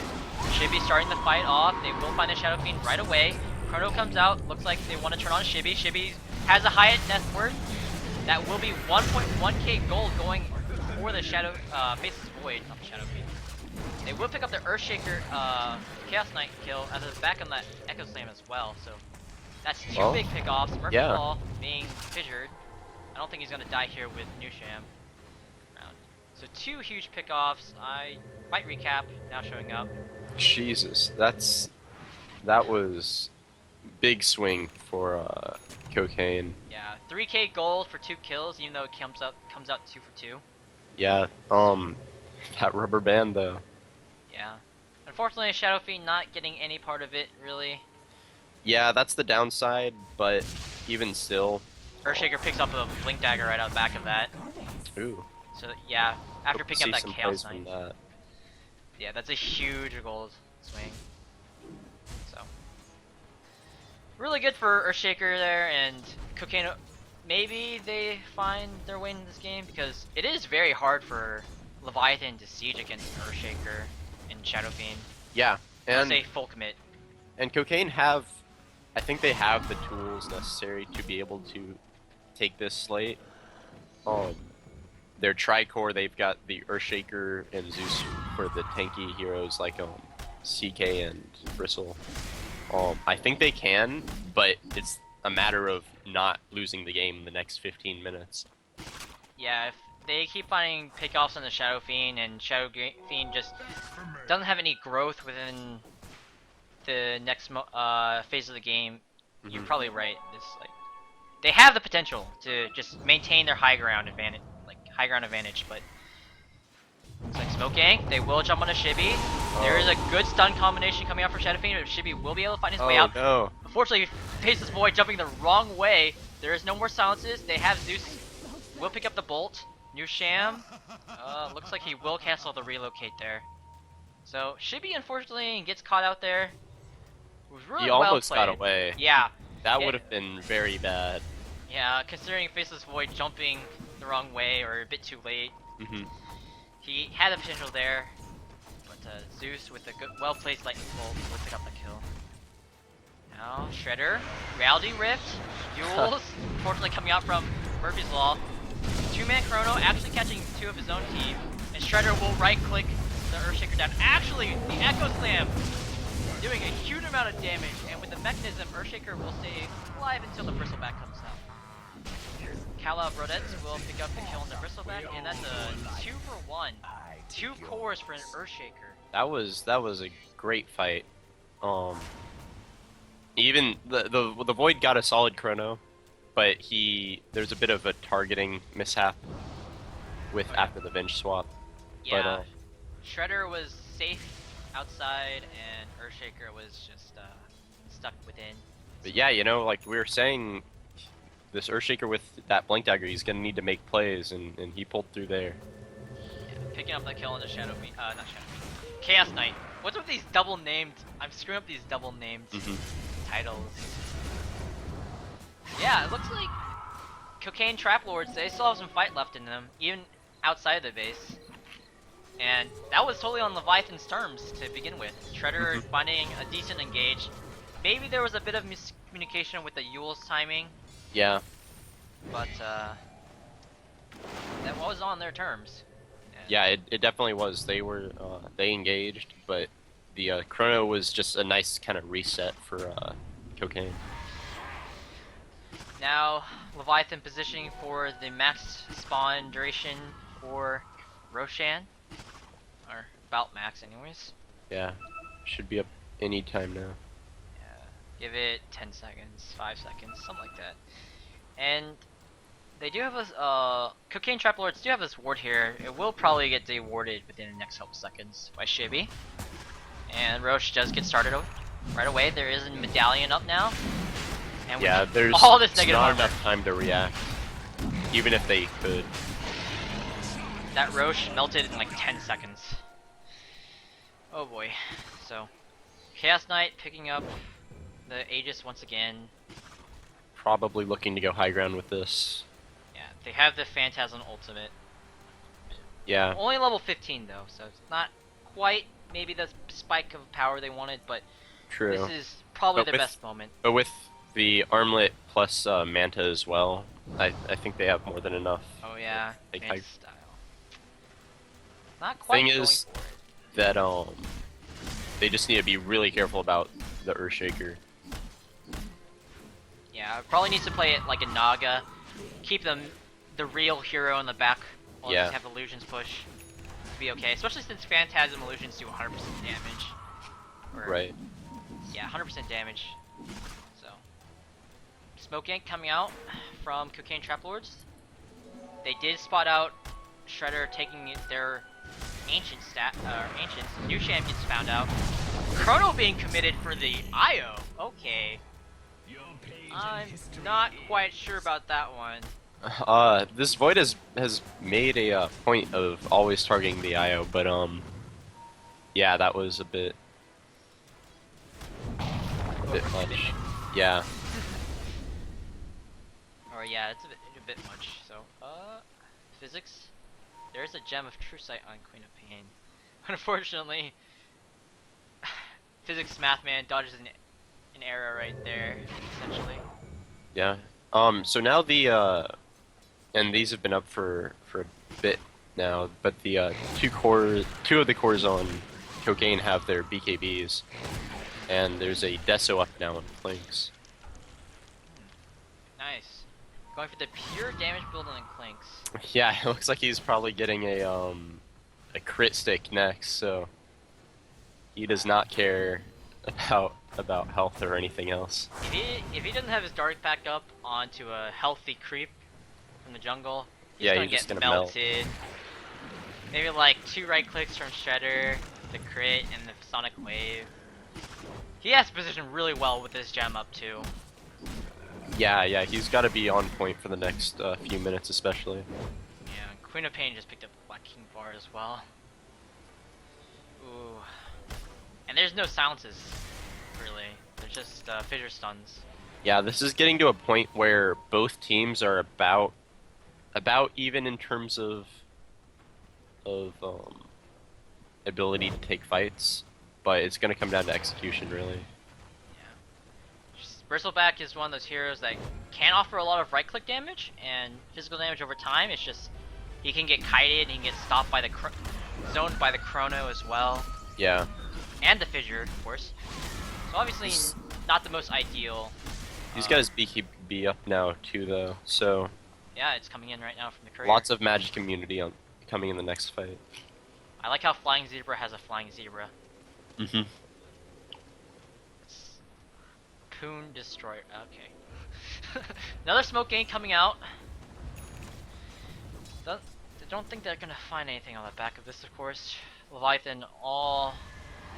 Should be starting the fight off. They will find a Shadow Fiend right away. Chrono comes out. Looks like they want to turn on Shibby. Shibby has a high net worth. That will be 1.1k gold going for the Shadow Faceless Void, not the Shadow Fiend. They will pick up the Earthshaker Chaos Knight kill as a back on that Echo Slam as well. So that's two big pickoffs. Murphy Ball being fissured. I don't think he's gonna die here with Nusham. So two huge pickoffs. Fight recap now showing up. Jesus, that was big swing for Cocaine. Yeah, 3k gold for 2 kills, even though it comes out 2 for 2. Yeah, that rubber band though. Yeah. Unfortunately, Shadow Fiend not getting any part of it really. Yeah, that's the downside, but even still. Earthshaker picks up a Blink Dagger right out the back of that. Ooh. So yeah, after picking up that Chaos Knight. Knight. Yeah, that's a huge gold swing. So really good for Earthshaker there, and Cocaine. Maybe they find their way in this game because it is very hard for Leviathan to siege against Earthshaker and Shadow Fiend. Yeah, and say full commit. And Cocaine I think they have the tools necessary to be able to take this slate. Their tricore, they've got the Earthshaker and Zeus for the tanky heroes like CK and Bristle. I think they can, but it's a matter of not losing the game in the next 15 minutes. Yeah, if they keep finding pickoffs on the Shadow Fiend, and Shadow Fiend just doesn't have any growth within the next phase of the game, you're probably right. They have the potential to just maintain their high ground advantage, but it's like Smoke Gang. They will jump on a Shibby. There is a good stun combination coming out for Shadow Fiend, but Shibby will be able to find his way out. No. Unfortunately, Faceless Void jumping the wrong way. There is no more silences. They have Zeus. Will pick up the bolt. New Sham. Looks like he will cancel the relocate there. So Shibby unfortunately gets caught out there. It was really he well almost played. got away. Yeah. That would have been very bad. Yeah, considering Faceless Void jumping the wrong way or a bit too late. He had the potential there, but Zeus with a good, well-placed lightning bolt will pick up the kill. Now Shredder, Reality Rift, Duels, unfortunately coming out from Murphy's Law. Two-man Chrono actually catching 2 of his own team, and Shredder will right-click the Earthshaker down. Actually, the Echo Slam doing a huge amount of damage, and with the mechanism, Earthshaker will stay alive until the Bristleback comes out. Kala Brodets will pick up the kill on the Bristleback, and that's a 2 for 1. 2 cores for an Earthshaker. That was a great fight. Even the Void got a solid chrono, but there's a bit of a targeting mishap with after the bench swap. Yeah, but, Shredder was safe outside, and Earthshaker was just stuck within. But yeah, like we were saying, this Earthshaker with that Blink Dagger, he's gonna need to make plays, and he pulled through there. Yeah, picking up the kill on the Shadow Fiend, not Shadow Fiend, Chaos Knight. What's with these double named? I'm screwing up these double named titles. Yeah, it looks like Cocaine Trap Lords, they still have some fight left in them, even outside of the base. And that was totally on Leviathan's terms to begin with. Shredder finding a decent engage. Maybe there was a bit of miscommunication with the Yule's timing. Yeah. But that was on their terms. And yeah, it definitely was. They engaged, but the chrono was just a nice kind of reset for Cocaine. Now Leviathan positioning for the max spawn duration for Roshan, or about max anyways. Yeah, should be up any time now. Yeah, give it 10 seconds, 5 seconds, something like that. And they do have a Cocaine Trap Lords do have this ward here. It will probably get dewarded within the next couple seconds by Shibby. And Roche does get started right away. There is a medallion up now. And yeah, there's all this negative not armor, enough time to react, even if they could. That Roche melted in like 10 seconds. Oh boy. So, Chaos Knight picking up the Aegis once again. probably looking to go high ground with this. Yeah, they have the Phantasm ultimate. Yeah. Only level 15 though, so it's not quite maybe the spike of power they wanted, but True. this is probably But their with- best moment. But with the armlet plus Manta as well, I think they have more than enough. Oh yeah, Like, Manta I- style. Not quite Thing going is- for it. That they just need to be really careful about the Earthshaker. Yeah, probably needs to play it like a Naga. Keep the real hero in the back while Yeah. just have illusions push to be okay. Especially since Phantasm illusions do 100% damage. Or, Right. Yeah, 100% damage. So, Smoke Yank coming out from Cocaine Trap Lords. They did spot out Shredder taking their ancient new champions found out. Chrono being committed for the IO. Okay. I'm not quite sure about that one. This Void has made a point of always targeting the IO, but yeah, that was a bit much. Yeah. Or yeah, it's a bit much. So, physics. There's a gem of true sight on Queen of Pain. Unfortunately, physics math man dodges an error right there, essentially. Yeah. So now and these have been up for a bit now, but the two of the cores on Cocaine have their BKBs, and there's a Deso up now on Clinks. Nice. Going for the pure damage build on Clinks. Yeah, it looks like he's probably getting a crit stick next, so he does not care about health or anything else. If he doesn't have his Dark back up onto a healthy creep from the jungle, he's Yeah, gonna he's get just gonna melt. melted. Maybe like 2 right clicks from Shredder, the crit, and the Sonic Wave. He has positioned really well with this gem up too. Yeah, he's got to be on point for the next few minutes, especially. Yeah, Queen of Pain just picked up Black King Bar as well. Ooh. And there's no silences, really. There's just fissure stuns. Yeah, this is getting to a point where both teams are about even in terms of ability to take fights, but it's gonna come down to execution, really. Bristleback is one of those heroes that can offer a lot of right click damage and physical damage over time. It's just he can get kited, he can get stopped by the zoned by the Chrono as well. Yeah. And the Fissure, of course. So obviously not the most ideal. He's got his BKB up now too, though. So yeah, it's coming in right now from the courier. lots of magic immunity coming in the next fight. I like how Flying Zebra has a Flying Zebra. Mm-hmm. Poon Destroyer. Okay. Another Smoke Gang coming out. I don't think they're gonna find anything on the back of this, of course. Leviathan all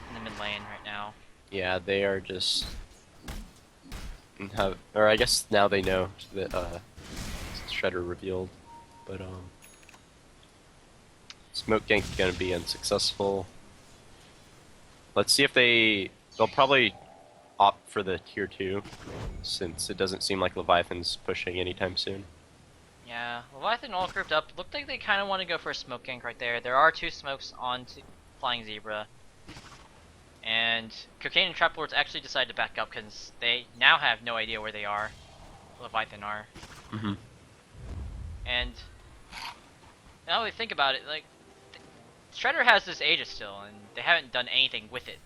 in the mid lane right now. Yeah, they are just. Or I guess now they know that Shredder revealed, but Smoke Gank's gonna be unsuccessful. Let's see if they'll probably opt for the tier 2, since it doesn't seem like Leviathan's pushing anytime soon. Yeah, Leviathan all grouped up. Looked like they kind of want to go for a Smoke Gank right there. There are 2 smokes on Flying Zebra. And Cocaine and Trap Lords actually decided to back up because they now have no idea where they are. Leviathan are. Mm-hmm. And now we think about it, like, Shredder has this Aegis still, and they haven't done anything with it.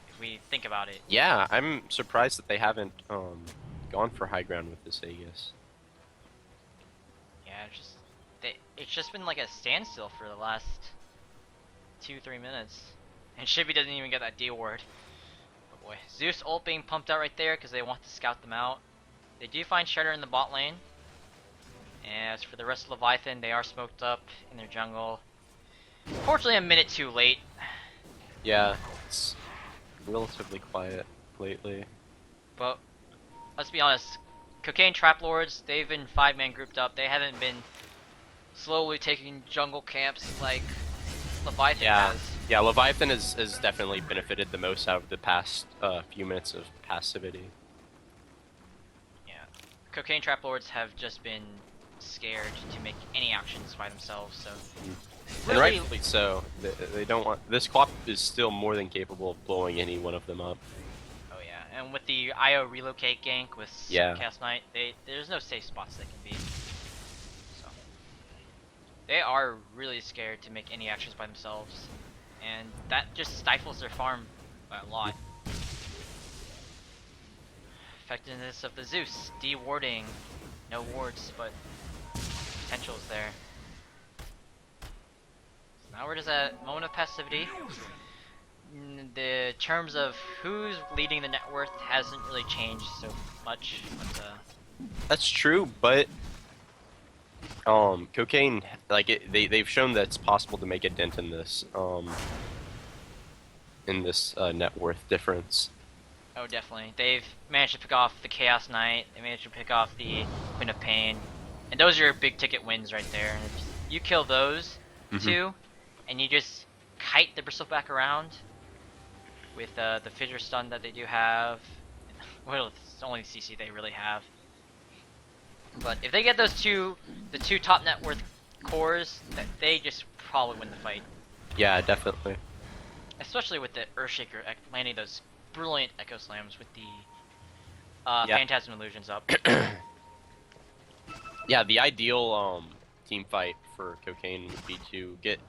If we think about it. Yeah, I'm surprised that they haven't gone for high ground with this Aegis. Yeah, it's just been like a standstill for the last 2-3 minutes. And Shibby doesn't even get that D word. Oh boy. Zeus ult being pumped out right there because they want to scout them out. They do find Shredder in the bot lane. And as for the rest of Leviathan, they are smoked up in their jungle. Unfortunately, a minute too late. Yeah, it's relatively quiet lately. But let's be honest, Cocaine Trap Lords, they've been 5-man grouped up. They haven't been slowly taking jungle camps like Leviathan has. Yeah, Leviathan has definitely benefited the most out of the past few minutes of passivity. Yeah. Cocaine Trap Lords have just been scared to make any actions by themselves, so... And rightfully so. They don't want... This Quap is still more than capable of blowing any one of them up. Oh yeah, and with the IO relocate gank with Chaos Knight, there's no safe spots they can be. So they are really scared to make any actions by themselves, and that just stifles their farm by a lot. Effectiveness of the Zeus, de-warding, no wards, but potential is there. So now we're just at moment of passivity. The terms of who's leading the net worth hasn't really changed so much. But, that's true, but Cocaine, like they've shown that it's possible to make a dent in this net worth difference. Oh, definitely. They've managed to pick off the Chaos Knight. They managed to pick off the Queen of Pain, and those are your big ticket wins right there. And if you kill those two, and you just kite the Bristleback around with the fissure stun that they do have. Well, it's the only CC they really have. But if they get those the two top net worth cores, they just probably win the fight. Yeah, definitely. Especially with the Earthshaker landing those brilliant Echo Slams with the Phantasm Illusions up. Yeah, the ideal team fight for Cocaine would be to get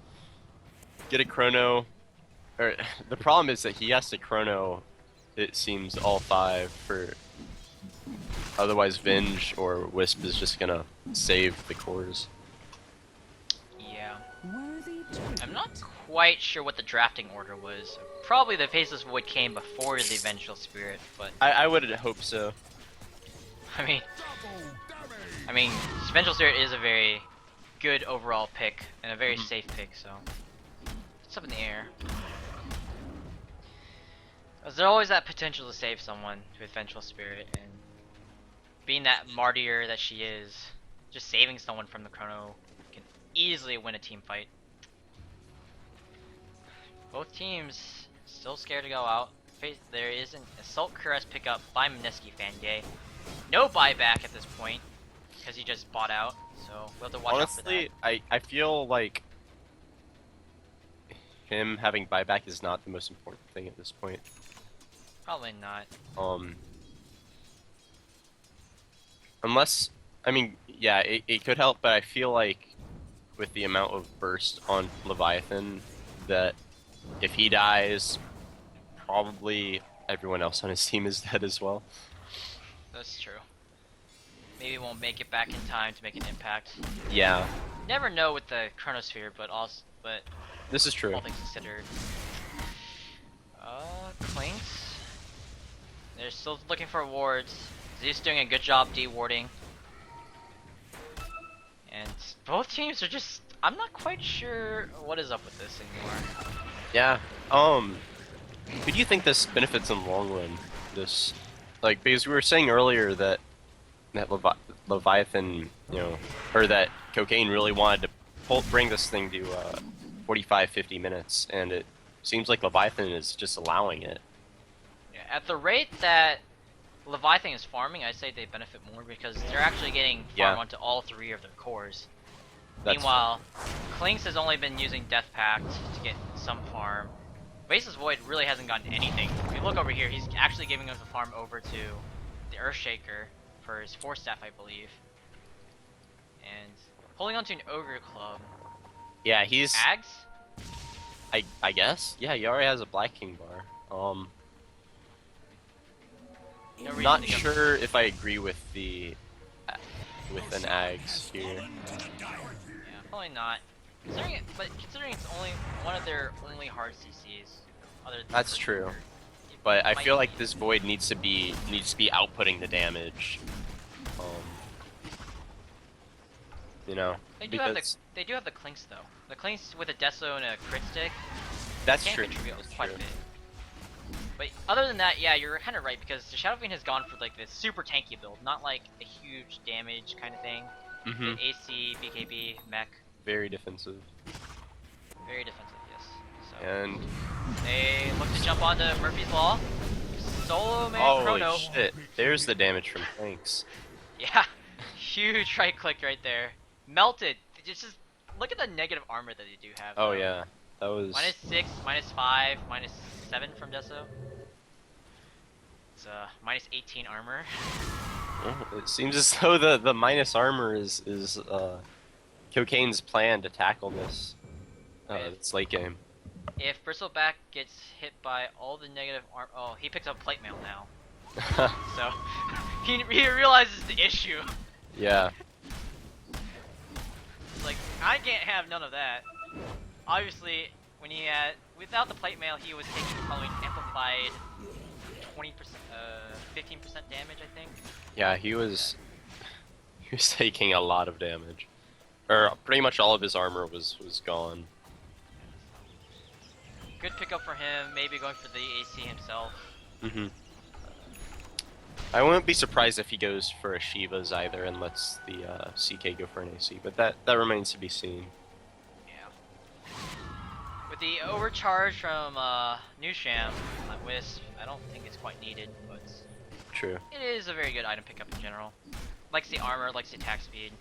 a Chrono. Or, the problem is that he has to Chrono, it seems, all 5 for... Otherwise Venge or Wisp is just gonna save the cores. Yeah. I'm not quite sure what the drafting order was. Probably the Faceless Void came before the Vengeful Spirit, but... I would hope so. I mean, Vengeful Spirit is a very good overall pick, and a very safe pick, so... It's up in the air. There's always that potential to save someone with Vengeful Spirit, and being that martyr that she is, just saving someone from the Chrono can easily win a team fight. Both teams still scared to go out. There is an Assault Caress pickup by Mineski Fangay. No buyback at this point, because he just bought out, so we'll have to watch out for that. Honestly, I feel like him having buyback is not the most important thing at this point. Probably not. Unless, I mean, yeah, it could help, but I feel like with the amount of burst on Leviathan, that if he dies, probably everyone else on his team is dead as well. That's true. Maybe he won't make it back in time to make an impact. Yeah. Never know with the Chronosphere, but this is true. All things considered. Clinks. They're still looking for wards. Zeus doing a good job de-warding. And both teams are just... I'm not quite sure what is up with this anymore. Yeah. Who do you think this benefits in the long run? This, like, because we were saying earlier that Leviathan, you know, or that Cocaine really wanted to bring this thing to 45-50 minutes, and it seems like Leviathan is just allowing it. Yeah, at the rate that Leviathan is farming, I say they benefit more because they're actually getting farm onto all 3 of their cores. Meanwhile, Clinks has only been using Death Pact to get some farm. Faceless Void really hasn't gotten anything. If you look over here, he's actually giving us the farm over to the Earthshaker for his 4-staff, I believe. And holding onto an Ogre Club. Yeah, he's... Ags? I guess? Yeah, he already has a Black King bar. Not sure if I agree with with an Ags here. Yeah, probably not. Considering it's only one of their only hard CCs. That's true. But I feel like this Void needs to be outputting the damage. You know. They do have the Clinks though. The Clinks with a Deso and a crit stick. That's can true. Contribute quite a bit. But other than that, yeah, you're kind of right because the Shadow Fiend has gone for like this super tanky build, not like a huge damage kind of thing. The AC, BKB, mech. Very defensive. Very defensive, yes. So and they look to jump onto Murphy's Law. Solo man holy Chrono. shit! There's the damage from Clinks. Yeah, huge right click right there. Melted. Just look at the negative armor that they do have. Oh though. yeah, that was. -6, -5, -7 from Deso. It's -18 armor. Oh, it seems as though the minus armor is Cocaine's plan to tackle this this late game. If Bristleback gets hit by all the negative armor, oh, he picks up plate mail now. So he realizes the issue. Yeah. It's like, I can't have none of that. Obviously, when he had without the plate mail, he was taking probably amplified 20%, 15% damage, I think. Yeah, he was taking a lot of damage. Or pretty much all of his armor was gone. Good pickup for him. Maybe going for the AC himself. Mhm. I wouldn't be surprised if he goes for a Shiva's either and lets the CK go for an AC, but that remains to be seen. Yeah. With the overcharge from Nusham on Wisp, I don't think it's quite needed, but True. it is a very good item pickup in general. Likes the armor, likes the attack speed.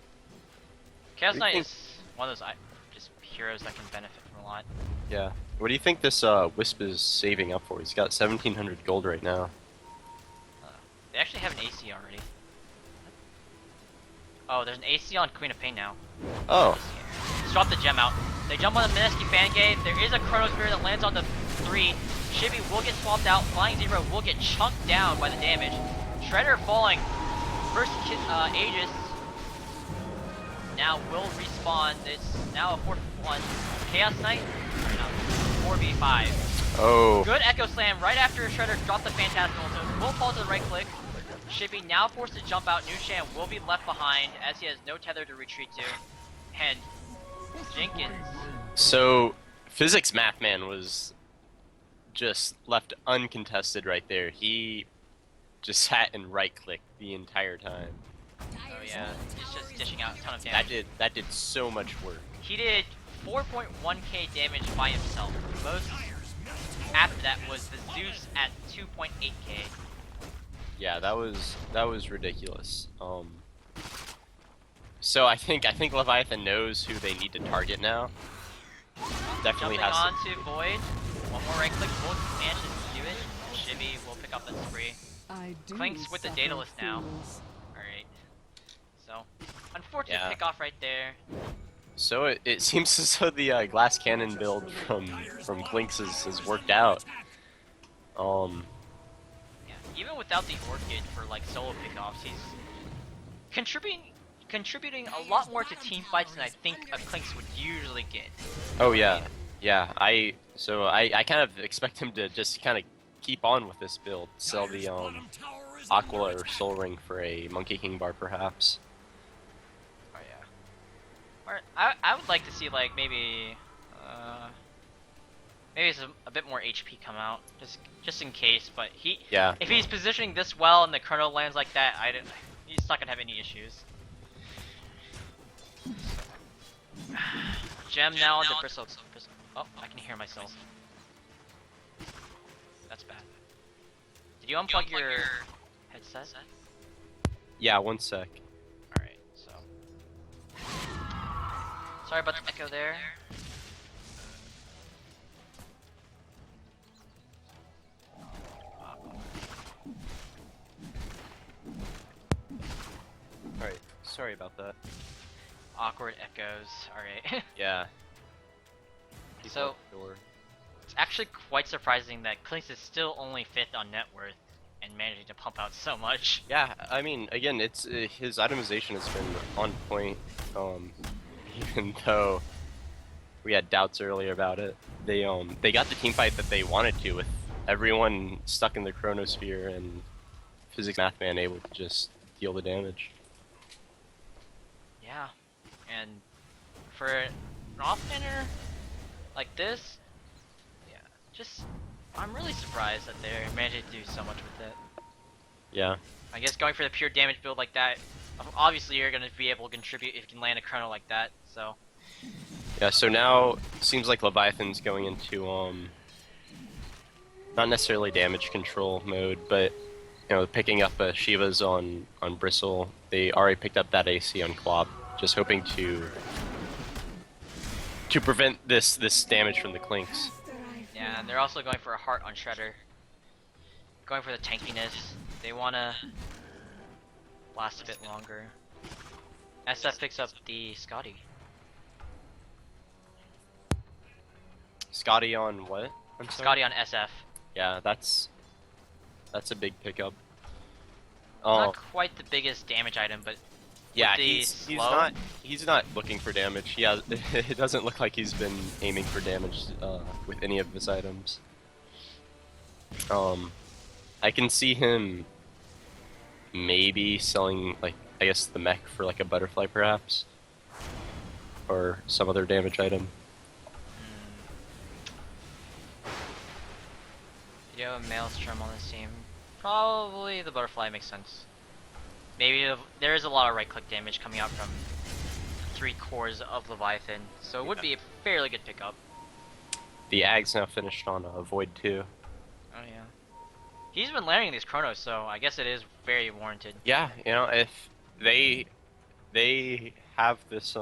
Chaos Knight is one of those just heroes that can benefit from a lot. Yeah. What do you think this Wisp is saving up for? He's got 1,700 gold right now. They actually have an AC already. Oh, there's an AC on Queen of Pain now. Oh. Just drop the gem out. They jump on the Minisky Fangate. There is a Chrono Spear that lands on the 3. Shibby will get swapped out. Flying Zero will get chunked down by the damage. Shredder falling. First Aegis. Now will respawn. It's now a 4v1. Chaos Knight. 4v5. Oh. Good Echo Slam right after Shredder dropped the Phantasmal. So will fall to the right click. Shibby now forced to jump out. Nushan will be left behind as he has no tether to retreat to. And Jenkins. So, Physics Mathman was just left uncontested right there. He just sat and right-clicked the entire time. Oh yeah, he's just dishing out a ton of damage. That did so much work. He did 4.1k damage by himself. Most after that was the Zeus at 2.8k. Yeah, that was ridiculous. So I think Leviathan knows who they need to target now. Definitely Jumping has on to Void. One more right click, both managed to do it. Shibby will pick up that spree. Clinks with the Daedalus now. Alright. So, unfortunate Yeah. pick off right there. So it seems as though the glass cannon build from Clinks has worked out. Yeah, even without the Orchid for like solo pickoffs, he's contributing a lot more to team fights than I think a Clinks would usually get. Oh yeah, yeah. I kind of expect him to just kind of keep on with this build. Sell the Aqua or Soul Ring for a Monkey King bar perhaps. Oh yeah. Or I would like to see like maybe a bit more HP come out just in case. But if he's positioning this well and the Chrono lands like that, he's not gonna have any issues. Gem now on the Bristle. Oh, I can hear myself. That's bad. Did you unplug your headset? Yeah, one sec. Alright, so. Sorry about the echo there. Alright, sorry about that. Awkward echoes, alright. Yeah. So, it's actually quite surprising that Clinks is still only 5th on net worth and managing to pump out so much. Yeah, I mean, again, it's his itemization has been on point. Even though we had doubts earlier about it, they got the team fight that they wanted to, with everyone stuck in the Chronosphere and Physics Mathman able to just deal the damage. Yeah, and for an offlaner like this, yeah, I'm really surprised that they're managing to do so much with it. Yeah. I guess going for the pure damage build like that, obviously you're gonna be able to contribute if you can land a Chrono like that, so. Yeah, so now it seems like Leviathan's going into not necessarily damage control mode, but you know, picking up Shivas on Bristle. They already picked up that AC on Quap, just hoping to prevent this damage from the Clinks. Yeah, and they're also going for a heart on Shredder. Going for the tankiness. They wanna last a bit longer. SF picks up the Scotty. Scotty on what? I'm sorry? Scotty on SF. Yeah, that's a big pickup. Not quite the biggest damage item, but yeah, the he's slow? he's not looking for damage. He has, it doesn't look like he's been aiming for damage with any of his items. I can see him maybe selling, like, I guess the mech for like a butterfly perhaps, or some other damage item. You have a Maelstrom on this team. Probably the butterfly makes sense. Maybe there is a lot of right click damage coming out from 3 cores of Leviathan, so it would be a fairly good pickup. The Ag's now finished on Void 2. Oh yeah. He's been landing these Chronos, so I guess it is very warranted. Yeah, you know, if they have this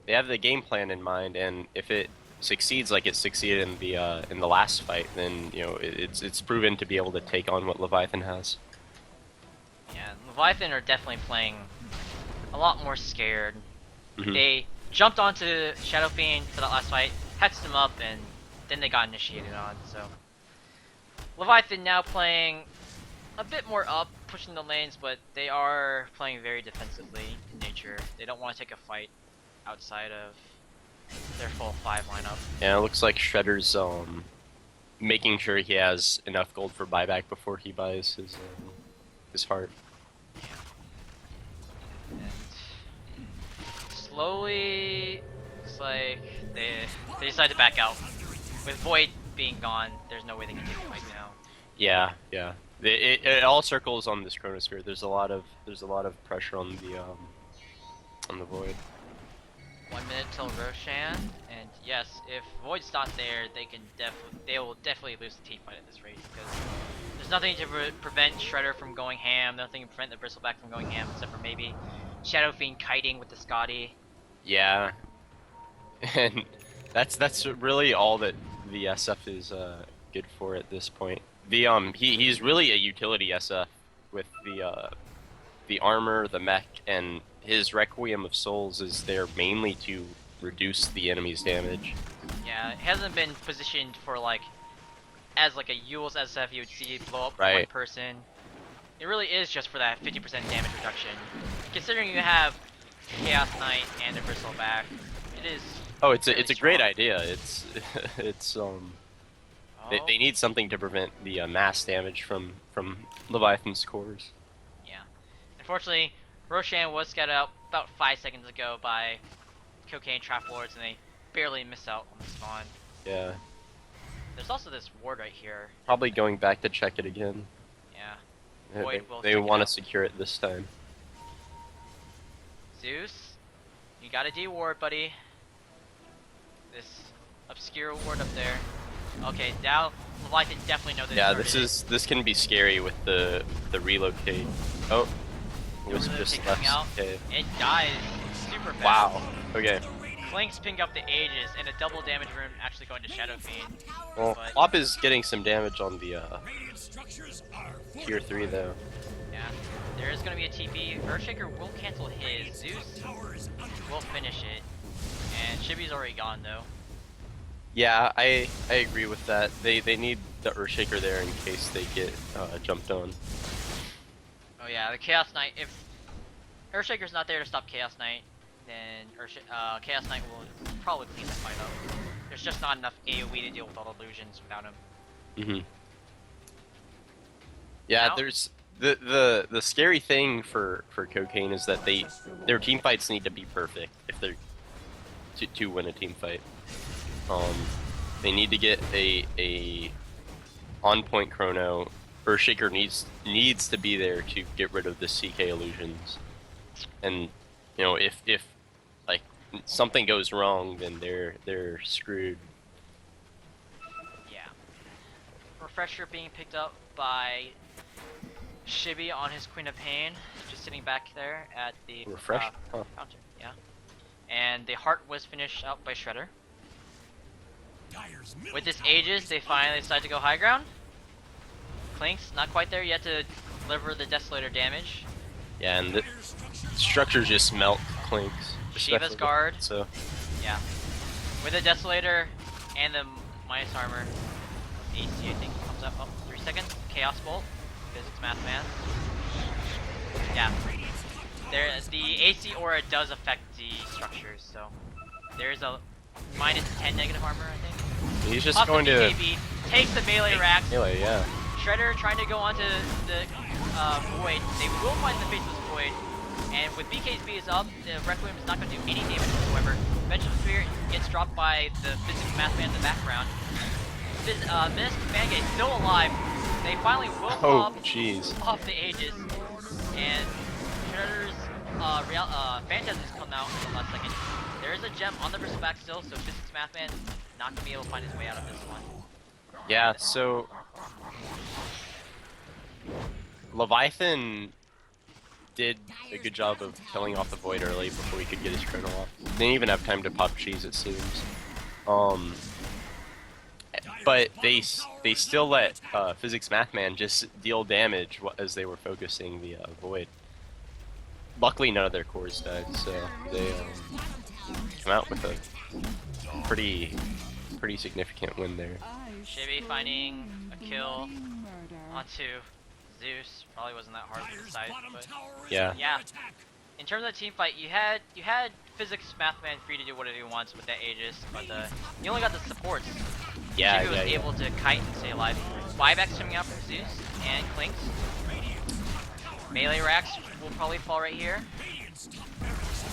they have the game plan in mind, and if it succeeds like it succeeded in the last fight, then you know it's proven to be able to take on what Leviathan has. Yeah, Leviathan are definitely playing a lot more scared. Mm-hmm. They jumped onto Shadow Fiend for that last fight, hexed him up, and then they got initiated on, so Leviathan now playing a bit more up, pushing the lanes, but they are playing very defensively in nature. They don't want to take a fight outside of their full 5 lineup. Yeah, it looks like Shredder's making sure he has enough gold for buyback before he buys his heart. And slowly, it's like they decide to back out. With Void being gone, there's no way they can take the fight now. Yeah, yeah. It all circles on this Chronosphere. There's a lot of pressure on the Void. 1 minute till Roshan, and yes, if Void's not there, they will definitely lose the team fight at this rate, because there's nothing to prevent Shredder from going ham, nothing to prevent the Bristleback from going ham, except for maybe Shadow Fiend kiting with the Scotty. Yeah, and that's really all that the SF is good for at this point. He's really a utility SF with the armor, the mech, and his Requiem of Souls is there mainly to reduce the enemy's damage. Yeah, it hasn't been positioned for like as like a Yule's SF you would see blow up Right. one person. It really is just for that 50% damage reduction. Considering you have Chaos Knight and a Bristleback, it is. Oh, it's really a great strong. idea. It's they need something to prevent the mass damage from Leviathan's cores. Yeah. Unfortunately, Roshan was scouted out about 5 seconds ago by Cocaine Trap Lords, and they barely missed out on the spawn. Yeah. There's also this ward right here. Probably going back to check it again. Yeah. Void will They check it want to out. secure it this time. Zeus, you got a D ward, buddy. This obscure ward up there. Okay, now Leviathan definitely know this. Yeah, this can be scary with the relocate. Oh, Wisp Relocate just coming left. out. Okay. It dies super fast. Wow. Okay. Clinks ping up the Aegis, and a double damage rune actually going to Shadow Fiend. Well, But- Flop is getting some damage on the tier 3 though. Yeah, there is going to be a TP. Earthshaker will cancel his. Zeus will finish it. And Chibi's already gone though. Yeah, I agree with that. They need the Earthshaker there in case they get jumped on. Oh yeah, the Chaos Knight. If Earthshaker's not there to stop Chaos Knight, then Chaos Knight will probably clean the fight up. There's just not enough AoE to deal with all the illusions without him. Mhm. Yeah, Now? there's the scary thing for Cocaine is that their team fights need to be perfect if they're to win a team fight. They need to get a on point chrono. Earthshaker needs to be there to get rid of the CK illusions. And you know, if like something goes wrong, then they're screwed. Yeah. For pressure being picked up by Shibby on his Queen of Pain, just sitting back there at the Refresh? Huh. counter. Yeah. And the heart was finished out by Shredder. With this Aegis, they finally decide to go high ground. Clinks, not quite there yet to deliver the Desolator damage. Yeah, and the structures just melt Clinks. Shiva's guard. So Yeah. With the Desolator and the minus armor, AC I think comes up. Oh, 3 seconds. Chaos Bolt. Physics Math Man. Yeah. The AC aura does affect the structures, so there's a minus 10 negative armor, I think. he's just Pops going the to BKB, takes the melee rack. melee, yeah. Shredder trying to go onto the void. They will find the face of this void, and with BKB is up, the Requiem is not going to do any damage whatsoever. Vengeful Spirit gets dropped by the Physics Math Man in the background. Mist Fangate still alive. They finally will Oh, pop jeez. off the Aegis, and Shredder's Phantasms come out in the last second. There is a gem on the person's back still, so Physics Math Man not gonna be able to find his way out of this one. Yeah, so Leviathan did a good job of killing off the void early before he could get his chrono off. Didn't even have time to pop cheese, it seems. But they still let Physics Math Man just deal damage as they were focusing the void. Luckily, none of their cores died, so they come out with a pretty significant win there. Shibby finding a kill onto Zeus. Probably wasn't that hard to decide, but Yeah. yeah. In terms of the team fight, you had Physics Math Man free to do whatever he wants with that Aegis, but you only got the supports. Yeah, Shibby was able to kite and stay alive. Buybacks coming out from Zeus and Clinks. Melee racks will probably fall right here.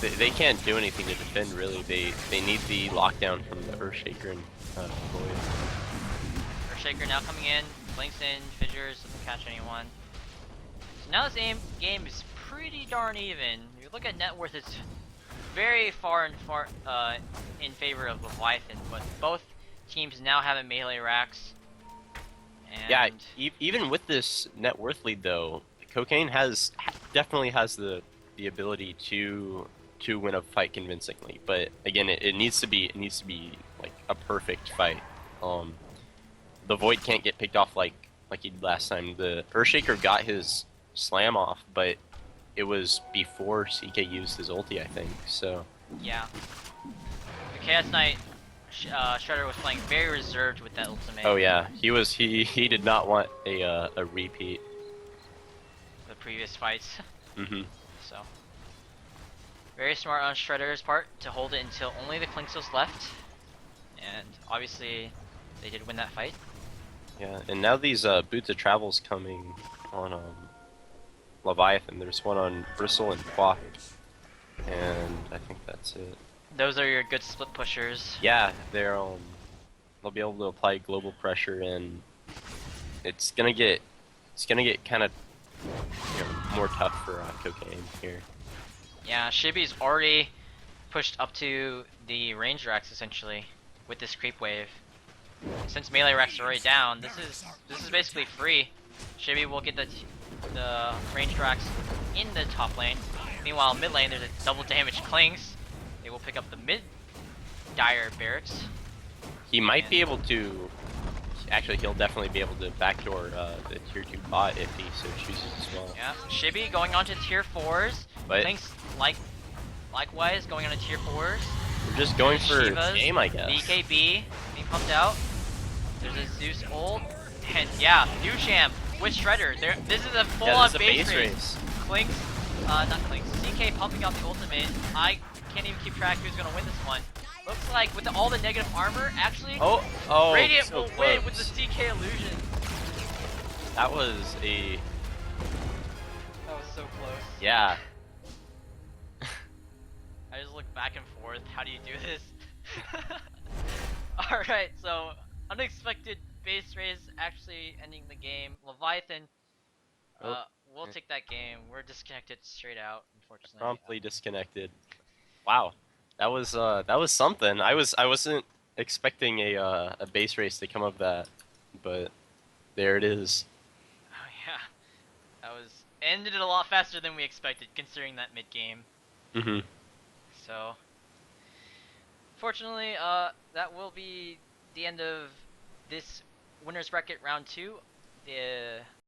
They can't do anything to defend, really. They need the lockdown from the Earthshaker and Void. Earthshaker now coming in, blinks in, fissures, doesn't catch anyone. So now this game is pretty darn even. If you look at net worth, it's very far in favor of Leviathan, but both teams now have melee racks. And Yeah, even with this net worth lead, though, Cocaine definitely has the ability to win a fight convincingly. But again, it needs to be like a perfect fight. The Void can't get picked off like he did last time. The Earthshaker got his slam off, but it was before CK used his ulti, I think. So yeah, the Chaos Knight Shredder was playing very reserved with that ultimate. oh yeah, he did not want a repeat. The previous fights. Mm-hmm. So very smart on Shredder's part to hold it until only the Clinks was left, and obviously they did win that fight. Yeah, and now these Boots of Travel's coming on Leviathan. There's one on Bristle and Quack, and I think that's it. Those are your good split pushers. Yeah, they'll be able to apply global pressure, and it's gonna get kind of more tough for Cocaine here. Yeah, Shibby's already pushed up to the range racks essentially with this creep wave. Since melee racks are already down, this is basically free. Shibby will get the range racks in the top lane. Meanwhile, mid lane there's a double damage Clings. They will pick up the mid dire barracks. He might be able to. Actually, he'll definitely be able to backdoor the tier 2 bot if he so chooses as well. Yeah, Shibby going on to tier 4s. But Clinks likewise going on to tier 4s. we're just going for Shivas, game, I guess. BKB being pumped out. There's a Zeus ult. And yeah, new champ with Shredder. This is a full-on base race. Clinks, not Clinks, CK pumping out the ultimate. I can't even keep track who's gonna win this one. Looks like with all the negative armor, actually, Radiant so will close. win with the CK illusion. That was so close. yeah. I just look back and forth. How do you do this? Alright, so unexpected base race actually ending the game. Leviathan we'll take that game. We're disconnected straight out, unfortunately. Promptly disconnected. Wow, that was something. I wasn't expecting a base race to come of that, but There it is. Oh yeah, that was ended it a lot faster than we expected, considering that mid game. Mm-hmm. So, fortunately, that will be the end of this winners bracket round 2. The